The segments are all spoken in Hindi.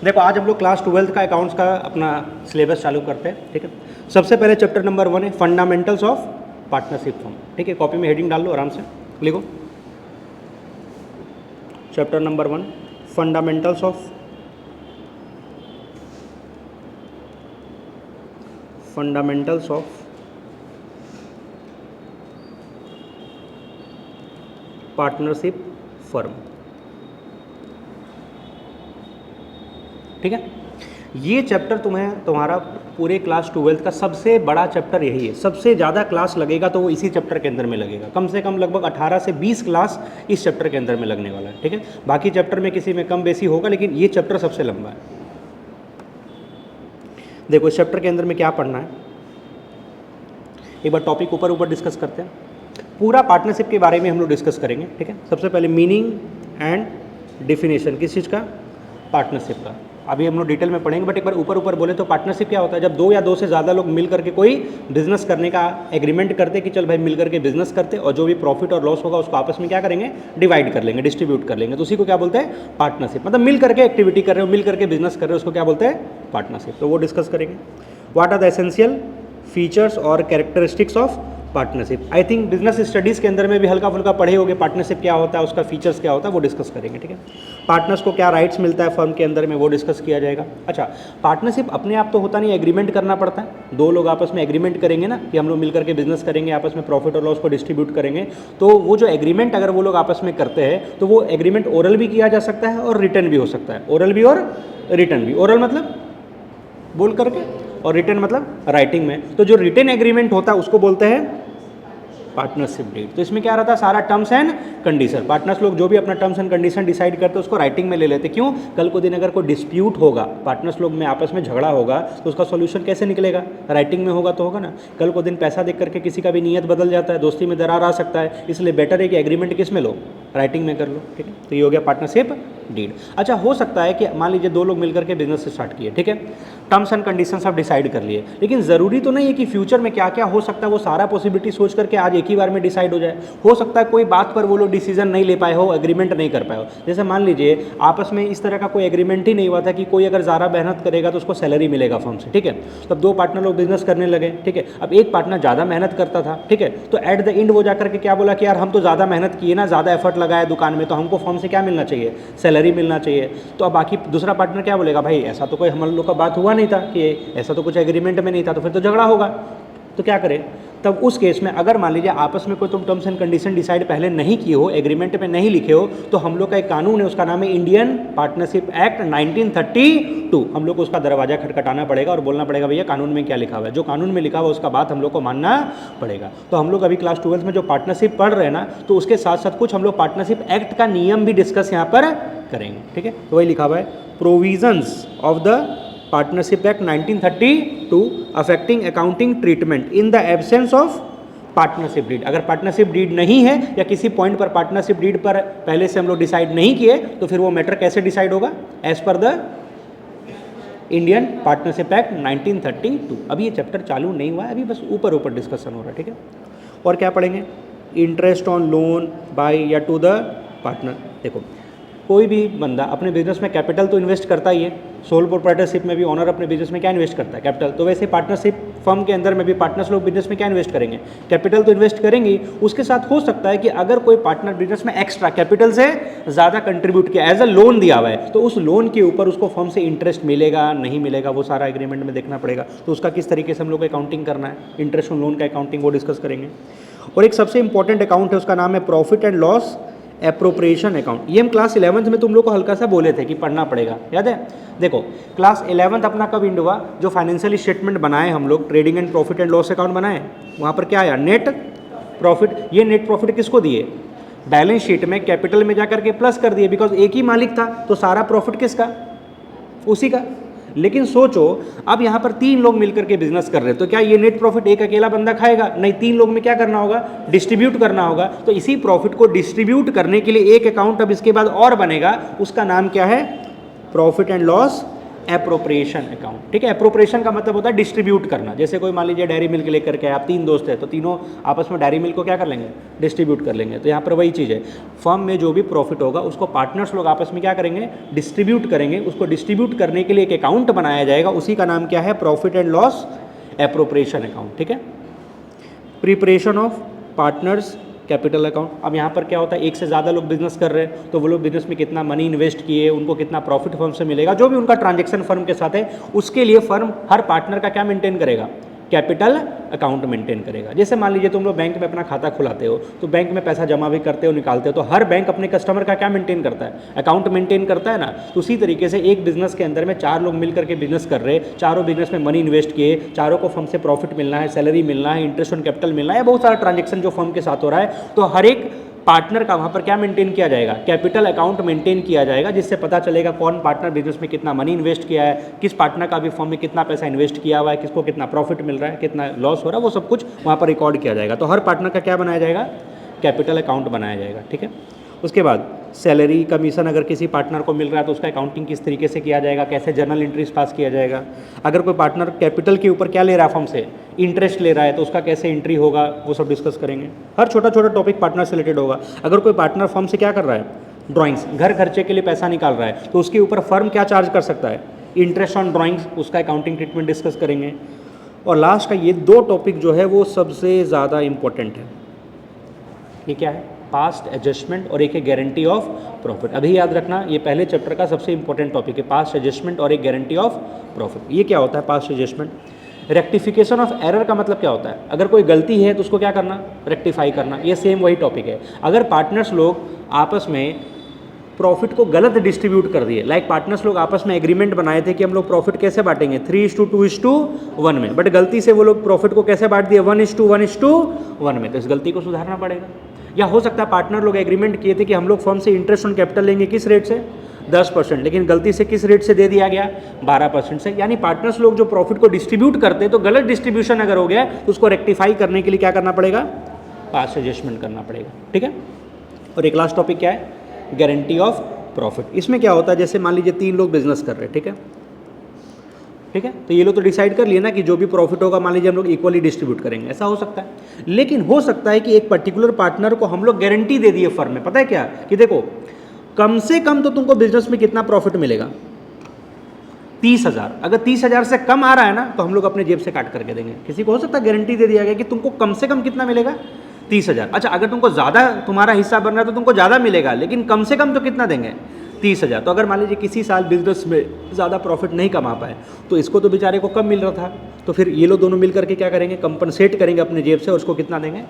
देखो आज हम लोग क्लास 12 का अकाउंट्स का अपना सिलेबस चालू करते हैं, ठीक है। सबसे पहले चैप्टर नंबर 1 है फंडामेंटल्स ऑफ पार्टनरशिप फर्म, ठीक है। कॉपी में हेडिंग डाल लो, आराम से लिखो। Chapter number 1 fundamentals of partnership firm, ठीक है। ये चैप्टर तुम्हारा पूरे क्लास 12 का सबसे बड़ा चैप्टर यही है। सबसे ज़्यादा क्लास लगेगा तो वो इसी चैप्टर के अंदर में लगेगा। कम से कम लगभग 18 से 20 क्लास इस चैप्टर के अंदर में लगने वाला है, ठीक है। बाकी चैप्टर में किसी में कम बेसी होगा, लेकिन ये चैप्टर सबसे लंबा है। देखो इस चैप्टर के अंदर में क्या पढ़ना है, एक बार टॉपिक ऊपर डिस्कस करते हैं। पूरा पार्टनरशिप के बारे में हम लोग डिस्कस करेंगे, ठीक है। सबसे पहले मीनिंग एंड डिफिनेशन किस चीज़ का, पार्टनरशिप का। अभी हम लोग डिटेल में पढ़ेंगे, बट एक बार ऊपर बोले तो पार्टनरशिप क्या होता है, जब 2 या 2 से ज़्यादा लोग मिल करके कोई बिजनेस करने का एग्रीमेंट करते कि चल भाई मिल करके बिजनेस करते, और जो भी प्रॉफिट और लॉस होगा उसको आपस में क्या करेंगे, डिवाइड कर लेंगे, डिस्ट्रीब्यूट कर लेंगे, तो उसी को क्या बोलते हैं, पार्टनरशिप। मतलब मिल करके एक्टिविटी कर रहे हो, मिल करके बिजनेस कर रहे हो, उसको क्या बोलते हैं, पार्टनरशिप। तो वो डिस्कस करेंगे। What are the essential features और characteristics of partnership. I think business studies के अंदर में भी हल्का फुल्का पढ़े होगे पार्टनरशिप क्या होता है, उसका फीचर्स क्या होता है, वो डिस्कस करेंगे, ठीक है। पार्टनर्स को क्या राइट्स मिलता है फर्म के अंदर में, वो डिस्कस किया जाएगा। अच्छा, पार्टनरशिप अपने आप तो होता नहीं, एग्रीमेंट करना पड़ता है। 2 लोग आपस में एग्रीमेंट करेंगे ना कि हम लोग मिलकर के बिजनेस करेंगे, आपस में प्रॉफिट और लॉस को डिस्ट्रीब्यूट करेंगे, तो वो जो एग्रीमेंट अगर वो लोग आपस में करते हैं तो वो एग्रीमेंट ओरल भी किया जा सकता है और रिटर्न भी हो सकता है। ओरल भी और रिटर्न भी। ओरल मतलब बोल करके, और रिटर्न मतलब राइटिंग में। तो जो रिटर्न एग्रीमेंट होता है उसको बोलते हैं पार्टनरशिप डीड। तो इसमें क्या रहता है, सारा टर्म्स एंड कंडीशन, पार्टनर्स लोग जो भी अपना टर्म्स एंड कंडीशन डिसाइड करते हैं उसको राइटिंग में ले लेते। क्यों, कल को दिन अगर कोई डिस्प्यूट होगा, पार्टनर्स लोग में आपस में झगड़ा होगा, तो उसका सॉल्यूशन कैसे निकलेगा, राइटिंग में होगा तो होगा ना। कल को दिन पैसा देख करके किसी का भी नीयत बदल जाता है, दोस्ती में दरार आ सकता है, इसलिए बेटर है कि एग्रीमेंट किस में लो, राइटिंग में कर लो, ठीक है। तो ये हो गया पार्टनरशिप डीड। अच्छा, हो सकता है कि मान लीजिए 2 लोग मिलकर के बिजनेस स्टार्ट किए, ठीक है, टर्म्स एंड कंडीशन सब डिसाइड कर लिए, लेकिन ज़रूरी तो नहीं है कि फ्यूचर में क्या क्या हो सकता है वो सारा पॉसिबिलिटी सोच करके आज एक ही बार में डिसाइड हो जाए। हो सकता है कोई बात पर वो लोग डिसीजन नहीं ले पाए हो, एग्रीमेंट नहीं कर पाए हो। जैसे मान लीजिए आपस में इस तरह का कोई एग्रीमेंट ही नहीं हुआ था कि कोई अगर ज़्यादा मेहनत करेगा तो उसको सैलरी मिलेगा फर्म से, ठीक है। तब 2 पार्टनर लोग बिजनेस करने लगे, ठीक है। अब एक पार्टनर ज़्यादा मेहनत करता था, ठीक है, तो एट द एंड वो जाकर के क्या बोला कि यार हम तो ज़्यादा मेहनत किए ना, ज़्यादा एफर्ट लगाया दुकान में, तो हमको फर्म से क्या मिलना चाहिए, सैलरी मिलना चाहिए। तो अब बाकी दूसरा पार्टनर क्या बोलेगा, भाई ऐसा तो कोई हम लोग का बात हुआ नहीं था, कि ऐसा तो कुछ एग्रीमेंट में नहीं था, तो फिर तो झगड़ा होगा। तो क्या करें, तब उस केस में अगर मान लीजिए आपस में कोई तुम टर्म्स एंड कंडीशन डिसाइड पहले नहीं किए हो, एग्रीमेंट में नहीं लिखे हो, तो हम लोग का एक कानून है, उसका नाम है इंडियन पार्टनरशिप एक्ट 1932। हम लोग को उसका दरवाजा खटखटाना पड़ेगा और बोलना पड़ेगा भैया कानून में क्या लिखा हुआ है। जो कानून में लिखा हुआ है उसका बात हम लोग को मानना पड़ेगा। तो हम लोग अभी क्लास 12 में जो पार्टनरशिप पढ़ रहे हैं ना, तो उसके साथ साथ कुछ हम लोग पार्टनरशिप एक्ट का नियम भी डिस्कस यहाँ पर करेंगे, ठीक है। तो वही लिखा हुआ है, provisions of the partnership act 1932 affecting accounting treatment in the absence of partnership deed. अगर पार्टनरशिप डीड नहीं है या किसी पॉइंट पर पार्टनरशिप डीड पर पहले से हम लोग डिसाइड नहीं किए, तो फिर वो मैटर कैसे डिसाइड होगा, as per the Indian partnership act 1932। अभी ये चैप्टर चालू नहीं हुआ है, अभी बस ऊपर डिस्कशन हो रहा है, ठीक है। और क्या पढ़ेंगे, इंटरेस्ट ऑन लोन बाय या टू द पार्टनर। देखो कोई भी बंदा अपने बिजनेस में कैपिटल तो इन्वेस्ट करता ही है। सोल प्रोप्राइटरशिप में भी ओनर अपने बिजनेस में क्या इन्वेस्ट करता है, कैपिटल। तो वैसे पार्टनरशिप फर्म के अंदर में भी पार्टनर्स लोग बिजनेस में क्या इन्वेस्ट करेंगे, कैपिटल तो इन्वेस्ट करेंगे। उसके साथ हो सकता है कि अगर कोई पार्टनर बिजनेस में एक्स्ट्रा कैपिटल से ज़्यादा कंट्रीब्यूट किया, एज अ लोन दिया हुआ है, तो उस लोन के ऊपर उसको फर्म से इंटरेस्ट मिलेगा नहीं मिलेगा, वो सारा एग्रीमेंट में देखना पड़ेगा। तो उसका किस तरीके से हम लोग को अकाउंटिंग करना है, इंटरेस्ट ऑन लोन का अकाउंटिंग, वो डिस्कस करेंगे। और एक सबसे इंपॉर्टेंट अकाउंट है, उसका नाम है profit and loss appropriation account. ये हम क्लास 11th में तुम लोग को हल्का सा बोले थे कि पढ़ना पड़ेगा, याद है। देखो क्लास 11th अपना कब इंड हुआ, जो फाइनेंशियल स्टेटमेंट बनाए हम लोग, trading and profit and loss account बनाए, वहाँ पर क्या आया, नेट प्रॉफिट। ये नेट प्रॉफिट किसको दिए, बैलेंस शीट में कैपिटल में जाकर के प्लस कर दिए, बिकॉज एक ही मालिक था, तो सारा प्रॉफिट किसका, उसी का। लेकिन सोचो अब यहाँ पर 3 लोग मिलकर के बिजनेस कर रहे हैं, तो क्या ये नेट प्रॉफिट एक अकेला बंदा खाएगा, नहीं, 3 लोग में क्या करना होगा, डिस्ट्रीब्यूट करना होगा। तो इसी प्रॉफिट को डिस्ट्रीब्यूट करने के लिए एक अकाउंट अब इसके बाद और बनेगा, उसका नाम क्या है, profit and loss appropriation account, ठीक है। एप्रोप्रिएशन का मतलब होता है डिस्ट्रीब्यूट करना। जैसे कोई मान लीजिए डेयरी मिल्क लेकर के आप 3 दोस्त हैं, तो तीनों आपस में डेयरी मिल्क को क्या कर लेंगे, डिस्ट्रीब्यूट कर लेंगे। तो यहाँ पर वही चीज़ है, फर्म में जो भी प्रॉफिट होगा उसको पार्टनर्स लोग आपस में क्या करेंगे, डिस्ट्रीब्यूट करेंगे। उसको डिस्ट्रीब्यूट करने के लिए एक अकाउंट बनाया जाएगा, उसी का नाम क्या है, profit and loss appropriation account, ठीक है। Preparation of partners capital account. अब यहाँ पर क्या होता है, एक से ज़्यादा लोग बिजनेस कर रहे हैं, तो वो लोग बिजनेस में कितना मनी इन्वेस्ट किए, उनको कितना प्रॉफिट फर्म से मिलेगा, जो भी उनका ट्रांजैक्शन फर्म के साथ है, उसके लिए फर्म हर पार्टनर का क्या मेंटेन करेगा, कैपिटल अकाउंट मेंटेन करेगा। जैसे मान लीजिए तुम लोग बैंक में अपना खाता खुलाते हो, तो बैंक में पैसा जमा भी करते हो, निकालते हो, तो हर बैंक अपने कस्टमर का क्या मेंटेन करता है, अकाउंट मेंटेन करता है ना। तो उसी तरीके से एक बिजनेस के अंदर में 4 लोग मिल करके बिजनेस कर रहे हैं, चारों बिजनेस में मनी इन्वेस्ट किए, चारों को फर्म से प्रॉफिट मिलना है, सैलरी मिलना है, इंटरेस्ट ऑन कैपिटल मिलना है, बहुत सारा ट्रांजेक्शन जो फर्म के साथ हो रहा है, तो हर एक पार्टनर का वहाँ पर क्या मेंटेन किया जाएगा, कैपिटल अकाउंट मेंटेन किया जाएगा, जिससे पता चलेगा कौन पार्टनर बिजनेस में कितना मनी इन्वेस्ट किया है, किस पार्टनर का भी फर्म में कितना पैसा इन्वेस्ट किया हुआ है, किसको कितना प्रॉफिट मिल रहा है, कितना लॉस हो रहा है, वो सब कुछ वहाँ पर रिकॉर्ड किया जाएगा। तो हर पार्टनर का क्या बनाया जाएगा, कैपिटल अकाउंट बनाया जाएगा, ठीक है। उसके बाद सैलरी कमीशन अगर किसी पार्टनर को मिल रहा है तो उसका अकाउंटिंग किस तरीके से किया जाएगा, कैसे जर्नल एंट्रीज पास किया जाएगा। अगर कोई पार्टनर कैपिटल के ऊपर क्या ले रहा है, फर्म से इंटरेस्ट ले रहा है, तो उसका कैसे एंट्री होगा, वो सब डिस्कस करेंगे। हर छोटा छोटा टॉपिक पार्टनर से रिलेटेड होगा। अगर कोई पार्टनर फर्म से क्या कर रहा है, ड्राइंग्स, घर खर्चे के लिए पैसा निकाल रहा है, तो उसके ऊपर फर्म क्या चार्ज कर सकता है, इंटरेस्ट ऑन ड्राइंग्स, उसका अकाउंटिंग ट्रीटमेंट डिस्कस करेंगे। और लास्ट का ये 2 टॉपिक जो है वो सबसे ज़्यादा इंपॉर्टेंट है। ये क्या है, पास्ट एडजस्टमेंट और एक है गारंटी ऑफ प्रॉफिट। अभी याद रखना, ये पहले चैप्टर का सबसे इंपॉर्टेंट टॉपिक है, पास्ट एडजस्टमेंट और एक गारंटी ऑफ प्रॉफिट। ये क्या होता है past adjustment, rectification of error का मतलब क्या होता है, अगर कोई गलती है तो उसको क्या करना, रेक्टिफाई करना। ये सेम वही टॉपिक है। अगर पार्टनर्स लोग आपस में प्रॉफिट को गलत डिस्ट्रीब्यूट कर दिए, लाइक पार्टनर्स लोग आपस में एग्रीमेंट बनाए थे कि हम लोग प्रॉफिट कैसे बांटेंगे, 3:2:1 में, बट गलती से वो लोग प्रॉफिट को कैसे बांट दिए, 1:1:1 में, तो इस गलती को सुधारना पड़ेगा। या हो सकता है पार्टनर लोग एग्रीमेंट किए थे कि हम लोग फर्म से इंटरेस्ट ऑन कैपिटल लेंगे, किस रेट से, 10%, लेकिन गलती से किस रेट से दे दिया गया, 12% से। यानी पार्टनर्स लोग जो प्रॉफिट को डिस्ट्रीब्यूट करते हैं, तो गलत डिस्ट्रीब्यूशन अगर हो गया तो उसको रेक्टिफाई करने के लिए क्या करना पड़ेगा, पास्ट एडजस्टमेंट करना पड़ेगा, ठीक है। और एक लास्ट टॉपिक क्या है, गारंटी ऑफ प्रॉफिट। इसमें क्या होता है, जैसे मान लीजिए 3 लोग बिजनेस कर रहे हैं, ठीक है, ठीक है, तो ये लोग तो डिसाइड कर लिए ना कि जो भी प्रॉफिट होगा मान लीजिए हम लोग इक्वली डिस्ट्रीब्यूट करेंगे, ऐसा हो सकता है। लेकिन हो सकता है कि एक पर्टिकुलर पार्टनर को हम लोग गारंटी दे दिए फर्म में, पता है क्या, कि देखो कम से कम तो तुमको बिजनेस में कितना प्रॉफिट मिलेगा, 30,000। अगर 30,000 से कम आ रहा है ना, तो हम लोग अपने जेब से काट करके देंगे। किसी को हो सकता है गारंटी दे दिया गया कि तुमको कम से कम कितना मिलेगा, 30,000। अच्छा, अगर तुमको ज़्यादा तुम्हारा हिस्सा बन रहा है तो तुमको ज़्यादा मिलेगा, लेकिन कम से कम तो कितना देंगे, 30,000। तो अगर मान लीजिए किसी साल बिजनेस में ज़्यादा प्रॉफिट नहीं कमा पाए, तो इसको तो बेचारे को कम मिल रहा था, तो फिर ये लोग दोनों मिल करके क्या करेंगे, कंपनसेट करेंगे अपने जेब से, और उसको कितना देंगे,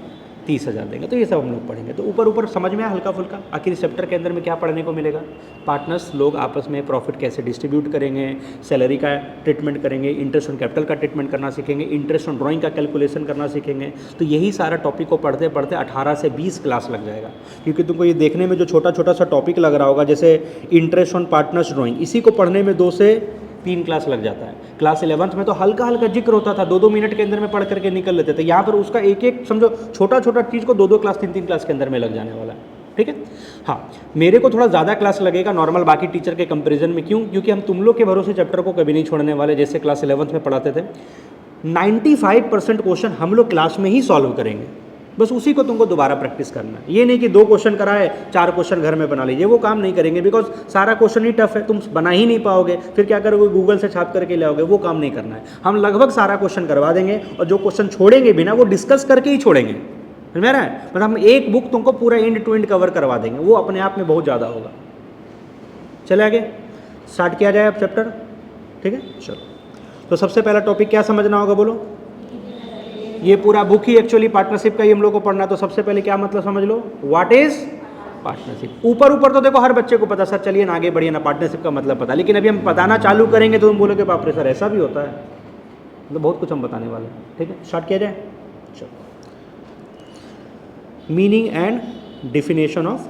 30,000 देंगे। तो ये सब हम लोग पढ़ेंगे। तो ऊपर ऊपर समझ में आया हल्का फुल्का। आखिर इस चैप्टर के अंदर में क्या पढ़ने को मिलेगा, पार्टनर्स लोग आपस में प्रॉफिट कैसे डिस्ट्रीब्यूट करेंगे, सैलरी का ट्रीटमेंट करेंगे, इंटरेस्ट ऑन कैपिटल का ट्रीटमेंट करना सीखेंगे, इंटरेस्ट ऑन ड्राइंग का कैलकुलेशन करना सीखेंगे। तो यही सारा टॉपिक को पढ़ते पढ़ते 18 से 20 क्लास लग जाएगा, क्योंकि तुमको ये देखने में जो छोटा छोटा सा टॉपिक लग रहा होगा, जैसे इंटरेस्ट ऑन पार्टनर्स ड्राइंग, इसी को पढ़ने में 2 से 3 क्लास लग जाता है। क्लास 11th में तो हल्का हल्का जिक्र होता था, 2-2 मिनट के अंदर में पढ़ करके निकल लेते थे। यहाँ पर उसका एक एक समझो छोटा छोटा चीज़ को 2-2 क्लास 3-3 क्लास के अंदर में लग जाने वाला है, ठीक है। हाँ, मेरे को थोड़ा ज़्यादा क्लास लगेगा नॉर्मल बाकी टीचर के कंपैरिजन में। क्यों? क्योंकि हम तुम लोग के भरोसे चैप्टर को कभी नहीं छोड़ने वाले। जैसे क्लास 11th में पढ़ाते थे, 95% क्वेश्चन हम लोग क्लास में ही सॉल्व करेंगे, बस उसी को तुमको दोबारा प्रैक्टिस करना है। ये नहीं कि 2 क्वेश्चन कराए 4 क्वेश्चन घर में बना लीजिए, वो काम नहीं करेंगे, बिकॉज सारा क्वेश्चन ही टफ है, तुम बना ही नहीं पाओगे। फिर क्या करोगे, गूगल से छाप करके ले आओगे, वो काम नहीं करना है। हम लगभग सारा क्वेश्चन करवा देंगे, और जो क्वेश्चन छोड़ेंगे भी ना, वो डिस्कस करके ही छोड़ेंगे, समझ रहा है। मतलब हम एक बुक तुमको पूरा एंड टू एंड कवर करवा देंगे, वो अपने आप में बहुत ज़्यादा होगा। चले आगे स्टार्ट किया जाए अब चैप्टर, ठीक है। चलो, तो सबसे पहला टॉपिक क्या समझना होगा, बोलो। ये पूरा बुक ही एक्चुअली पार्टनरशिप का ही हम लोग को पढ़ना। तो सबसे पहले क्या मतलब समझ लो, व्हाट इज पार्टनरशिप। ऊपर ऊपर तो देखो हर बच्चे को पता, सर चलिए ना आगे बढ़िए ना, पार्टनरशिप का मतलब पता, लेकिन अभी हम बताना चालू करेंगे तो तुम बोलोगे बाप रे सर ऐसा भी होता है, मतलब बहुत कुछ हम बताने वाले हैं, ठीक है। स्टार्ट किया जाए। चलो, meaning and definition of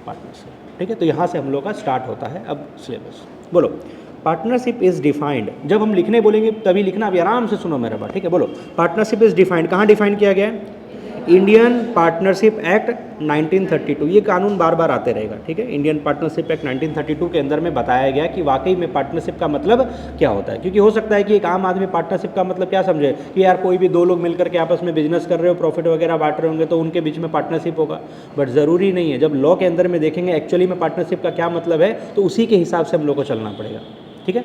partnership, ठीक है। तो यहाँ से हम लोग का स्टार्ट होता है अब सिलेबस। बोलो, पार्टनरशिप इज डिफाइंड। जब हम लिखने बोलेंगे तभी लिखना, अभी आराम से सुनो मेरा बात, ठीक है। बोलो, पार्टनरशिप इज डिफाइंड, कहाँ डिफाइन किया गया है, इंडियन पार्टनरशिप एक्ट 1932, ये कानून बार बार आते रहेगा, ठीक है। इंडियन पार्टनरशिप एक्ट 1932 के अंदर में बताया गया कि वाकई में पार्टनरशिप का मतलब क्या होता है, क्योंकि हो सकता है कि एक आम आदमी पार्टनरशिप का मतलब क्या समझे कि यार कोई भी दो लोग मिलकर के आपस में बिजनेस कर रहे हो, प्रॉफिट वगैरह बांट रहे होंगे तो उनके बीच में पार्टनरशिप होगा, बट ज़रूरी नहीं है। जब लॉ के अंदर में देखेंगे एक्चुअली में पार्टनरशिप का क्या मतलब है, तो उसी के हिसाब से हम लोग को चलना पड़ेगा, ठीक है।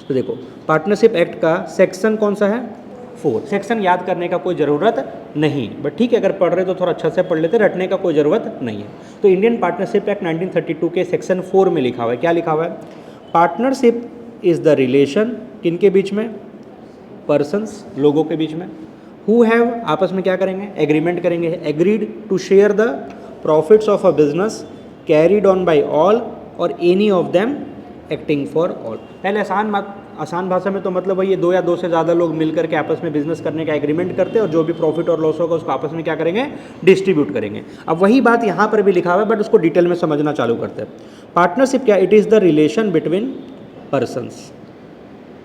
तो देखो पार्टनरशिप एक्ट का सेक्शन कौन सा है, 4। सेक्शन याद करने का कोई ज़रूरत नहीं, बट ठीक है अगर पढ़ रहे तो थोड़ा अच्छा से पढ़ लेते, रटने का कोई ज़रूरत नहीं है। तो इंडियन पार्टनरशिप एक्ट 1932 के सेक्शन 4 में लिखा हुआ है, क्या लिखा हुआ है, पार्टनरशिप इज़ द रिलेशन, किनके बीच में, पर्सन्स, लोगों के बीच में, हु हैव, आपस में क्या करेंगे, एग्रीमेंट करेंगे, agreed to share the profits of a business carried on by all or any of them acting for all. पहले आसान भाषा में तो मतलब वही, दो या दो से ज़्यादा लोग मिलकर के आपस में बिजनेस करने का एग्रीमेंट करते हैं और जो भी प्रॉफिट और लॉस होगा उसको आपस में क्या करेंगे, डिस्ट्रीब्यूट करेंगे। अब वही बात यहाँ पर भी लिखा हुआ है, बट उसको डिटेल में समझना चालू करते हैं। पार्टनरशिप क्या, it is the relation between persons.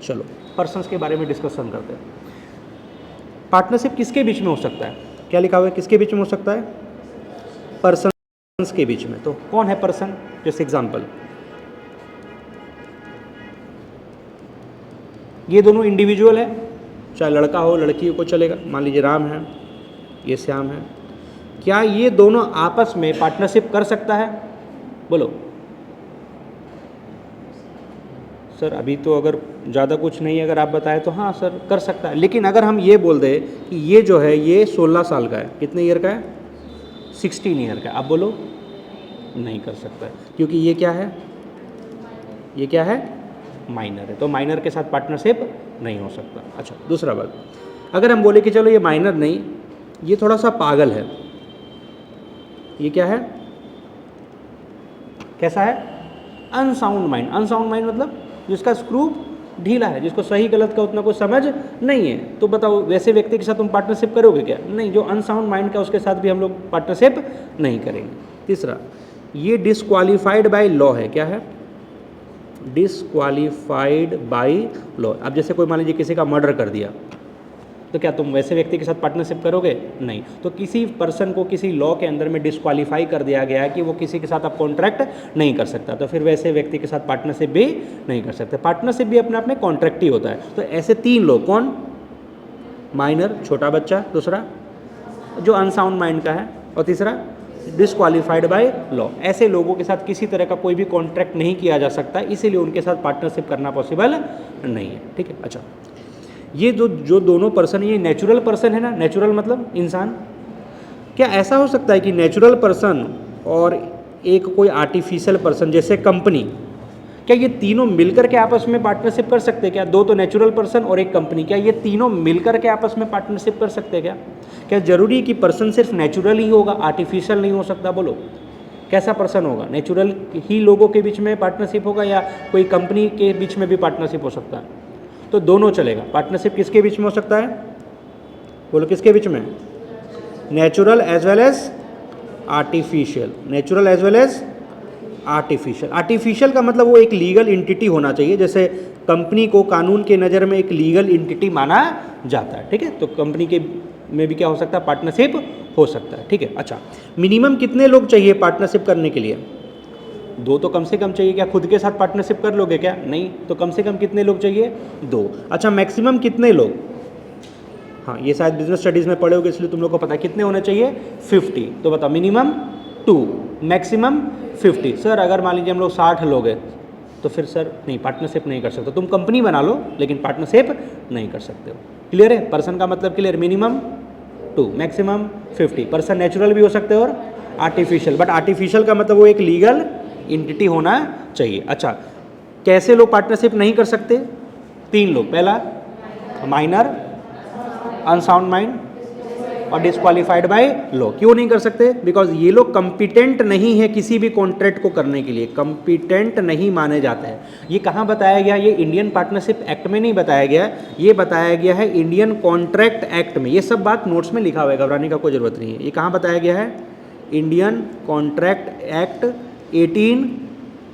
चलो पर्सन्स के बारे में डिस्कशन करते हैं। पार्टनरशिप किसके बीच में हो सकता है, क्या लिखा हुआ है, किसके बीच में हो सकता है, पर्सन्स के बीच में। तो कौन है पर्सन, जैसे एग्जाम्पल ये दोनों इंडिविजुअल है, चाहे लड़का हो लड़की को चलेगा, मान लीजिए राम है ये श्याम है, क्या ये दोनों आपस में पार्टनरशिप कर सकता है, बोलो सर। अभी तो अगर ज़्यादा कुछ नहीं अगर आप बताएं तो हाँ सर कर सकता है, लेकिन अगर हम ये बोल दें कि ये जो है ये 16 साल का है, कितने ईयर का है, 16 ईयर का, आप बोलो नहीं कर सकता है, क्योंकि ये क्या है, ये क्या है, माइनर है, तो माइनर के साथ पार्टनरशिप नहीं हो सकता। अच्छा दूसरा बात, अगर हम बोले कि चलो ये माइनर नहीं, ये थोड़ा सा पागल है, ये क्या है, कैसा है, अनसाउंड माइंड। अनसाउंड माइंड मतलब जिसका स्क्रू ढीला है, जिसको सही गलत का उतना कुछ समझ नहीं है, तो बताओ वैसे व्यक्ति के साथ तुम पार्टनरशिप करोगे क्या, नहीं। जो अनसाउंड माइंड का उसके साथ भी हम लोग पार्टनरशिप नहीं करेंगे। तीसरा, ये डिसक्वालीफाइड बाय लॉ है, क्या है, डिसक्वालीफाइड बाय लॉ। अब जैसे कोई मान लीजिए किसी का मर्डर कर दिया, तो क्या तुम वैसे व्यक्ति के साथ पार्टनरशिप करोगे, नहीं। तो किसी पर्सन को किसी लॉ के अंदर में डिसक्वालीफाई कर दिया गया है कि वो किसी के साथ अब कॉन्ट्रैक्ट नहीं कर सकता, तो फिर वैसे व्यक्ति के साथ पार्टनरशिप भी नहीं कर सकते। पार्टनरशिप भी अपने आप में कॉन्ट्रैक्ट ही होता है। तो ऐसे 3 लोग, कौन, माइनर छोटा बच्चा, दूसरा जो अनसाउंड माइंड का है, और तीसरा डिसक्वालीफाइड बाय लॉ, ऐसे लोगों के साथ किसी तरह का कोई भी कॉन्ट्रैक्ट नहीं किया जा सकता, इसीलिए उनके साथ पार्टनरशिप करना पॉसिबल नहीं है, ठीक है। अच्छा ये जो दोनों पर्सन, ये नेचुरल पर्सन है ना, नेचुरल मतलब इंसान, क्या ऐसा हो सकता है कि नेचुरल पर्सन और एक कोई आर्टिफिशियल पर्सन जैसे कंपनी, क्या ये तीनों मिलकर के आपस में पार्टनरशिप कर सकते हैं क्या, दो तो नेचुरल पर्सन और एक कंपनी, क्या ये तीनों मिलकर के आपस में पार्टनरशिप कर सकते हैं क्या, क्या जरूरी कि पर्सन सिर्फ नेचुरल ही होगा, आर्टिफिशियल नहीं हो सकता, बोलो कैसा पर्सन होगा, नेचुरल ही लोगों के बीच में पार्टनरशिप होगा या कोई कंपनी के बीच में भी पार्टनरशिप हो सकता है, तो दोनों चलेगा। पार्टनरशिप किसके बीच में हो सकता है, बोलो किसके बीच में, natural as well as artificial, natural as well as artificial. Artificial का मतलब वो एक लीगल एंटिटी होना चाहिए, जैसे कंपनी को कानून के नज़र में एक लीगल एंटिटी माना जाता है, ठीक है। तो कंपनी के में भी क्या हो सकता है, पार्टनरशिप हो सकता है, ठीक है। अच्छा मिनिमम कितने लोग चाहिए पार्टनरशिप करने के लिए, 2 तो कम से कम चाहिए। क्या खुद के साथ पार्टनरशिप कर लोगे क्या, नहीं। तो कम से कम कितने लोग चाहिए, 2। अच्छा मैक्सिमम कितने लोग, हाँ ये शायद बिजनेस स्टडीज़ में पढ़े होगे इसलिए तुम लोग को पता है, कितने होने चाहिए, 50। तो बताओ मिनिमम 2, मैक्सिमम 50। सर अगर मान लीजिए हम लोग 60 लोग हैं तो फिर सर नहीं, पार्टनरशिप नहीं कर सकते, तुम कंपनी बना लो लेकिन पार्टनरशिप नहीं कर सकते हो। क्लियर है, पर्सन का मतलब clear, minimum 2 maximum 50। Person natural भी हो सकते हैं और आर्टिफिशियल, बट आर्टिफिशियल का मतलब वो एक लीगल एंटिटी होना चाहिए। अच्छा कैसे लोग पार्टनरशिप नहीं कर सकते, 3 लोग, पहला माइनर, अनसाउंड माइंड और डिस्क्वालीफाइड बाय लॉ। क्यों नहीं कर सकते, बिकॉज ये लोग कंपिटेंट नहीं है किसी भी कॉन्ट्रैक्ट को करने के लिए, कंपिटेंट नहीं माने जाते हैं। ये कहाँ बताया गया, ये इंडियन पार्टनरशिप एक्ट में नहीं बताया गया, ये बताया गया है इंडियन कॉन्ट्रैक्ट एक्ट में। ये सब बात नोट्स में लिखा हुआ है, घबराने का कोई जरूरत नहीं है। ये कहाँ बताया गया है, इंडियन कॉन्ट्रैक्ट एक्ट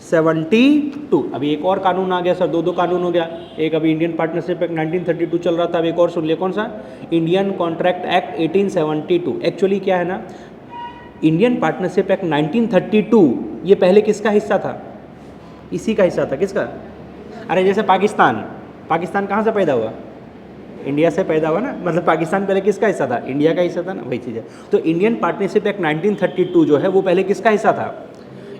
1972। अभी एक और कानून आ गया सर, दो कानून हो गया। एक अभी इंडियन पार्टनरशिप एक्ट 1932 चल रहा था, अब एक और सुन लिया, कौन सा? Indian contract act 1872। एक्चुअली क्या है ना, इंडियन पार्टनरशिप एक्ट 1932 ये पहले किसका हिस्सा था? इसी का हिस्सा था। किसका? अरे जैसे पाकिस्तान कहाँ से पैदा हुआ? इंडिया से पैदा हुआ ना, मतलब पाकिस्तान पहले किसका हिस्सा था? इंडिया का हिस्सा था ना, वही चीज़ है। तो इंडियन पार्टनरशिप एक्ट 1932 जो है वो पहले किसका हिस्सा था?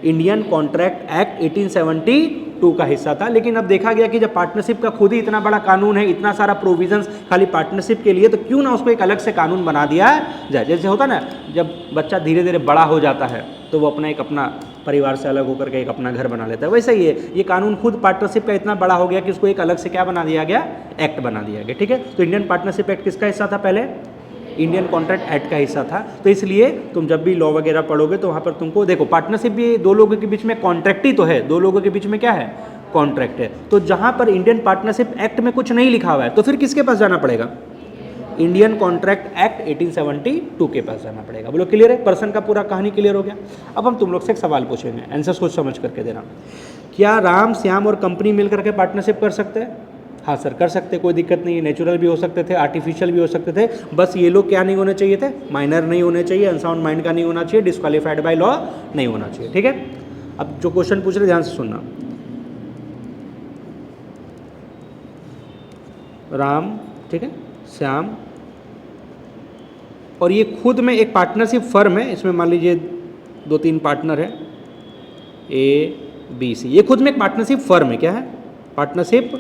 इंडियन कॉन्ट्रैक्ट एक्ट 1872 का हिस्सा था। लेकिन अब देखा गया कि जब पार्टनरशिप का खुद ही इतना बड़ा कानून है, इतना सारा प्रोविजंस खाली पार्टनरशिप के लिए, तो क्यों ना उसको एक अलग से कानून बना दिया जाए। जैसे होता ना, जब बच्चा धीरे धीरे बड़ा हो जाता है तो वो अपना परिवार से अलग होकर के एक अपना घर बना लेता है, वैसे ही है ये कानून खुद पार्टनरशिप का इतना बड़ा हो गया कि उसको एक अलग से क्या बना दिया गया? एक्ट बना दिया गया। ठीक है, तो इंडियन पार्टनरशिप एक्ट किसका हिस्सा था? पहले इंडियन कॉन्ट्रैक्ट एक्ट का हिस्सा था। तो इसलिए तुम जब भी लॉ वगैरह पढ़ोगे तो वहाँ पर तुमको देखो, पार्टनरशिप भी दो लोगों के बीच में कॉन्ट्रैक्ट ही तो है, दो लोगों के बीच में क्या है? कॉन्ट्रैक्ट है। तो जहाँ पर इंडियन पार्टनरशिप एक्ट में कुछ नहीं लिखा हुआ है तो फिर किसके पास जाना पड़ेगा? इंडियन कॉन्ट्रैक्ट एक्ट 1872 के पास जाना पड़ेगा। बोलो क्लियर है? पर्सन का पूरा कहानी क्लियर हो गया। अब हम तुम लोग से एक सवाल पूछेंगे, आंसर सोच समझ करके देना। क्या राम, श्याम और कंपनी मिल करके पार्टनरशिप कर सकते हैं? हाँ सर, कर सकते, कोई दिक्कत नहीं है। नेचुरल भी हो सकते थे, आर्टिफिशियल भी हो सकते थे, बस ये लोग क्या नहीं होने चाहिए थे? माइनर नहीं होने चाहिए, अनसाउंड माइंड का नहीं होना चाहिए, डिस्क्वालीफाइड बाय लॉ नहीं होना चाहिए। ठीक है, अब जो क्वेश्चन पूछ रहे ध्यान से सुनना। राम, ठीक है, श्याम, और ये खुद में एक पार्टनरशिप फर्म है, इसमें मान लीजिए 2-3 पार्टनर है, ABC, ये खुद में एक पार्टनरशिप फर्म है। क्या है? Partnership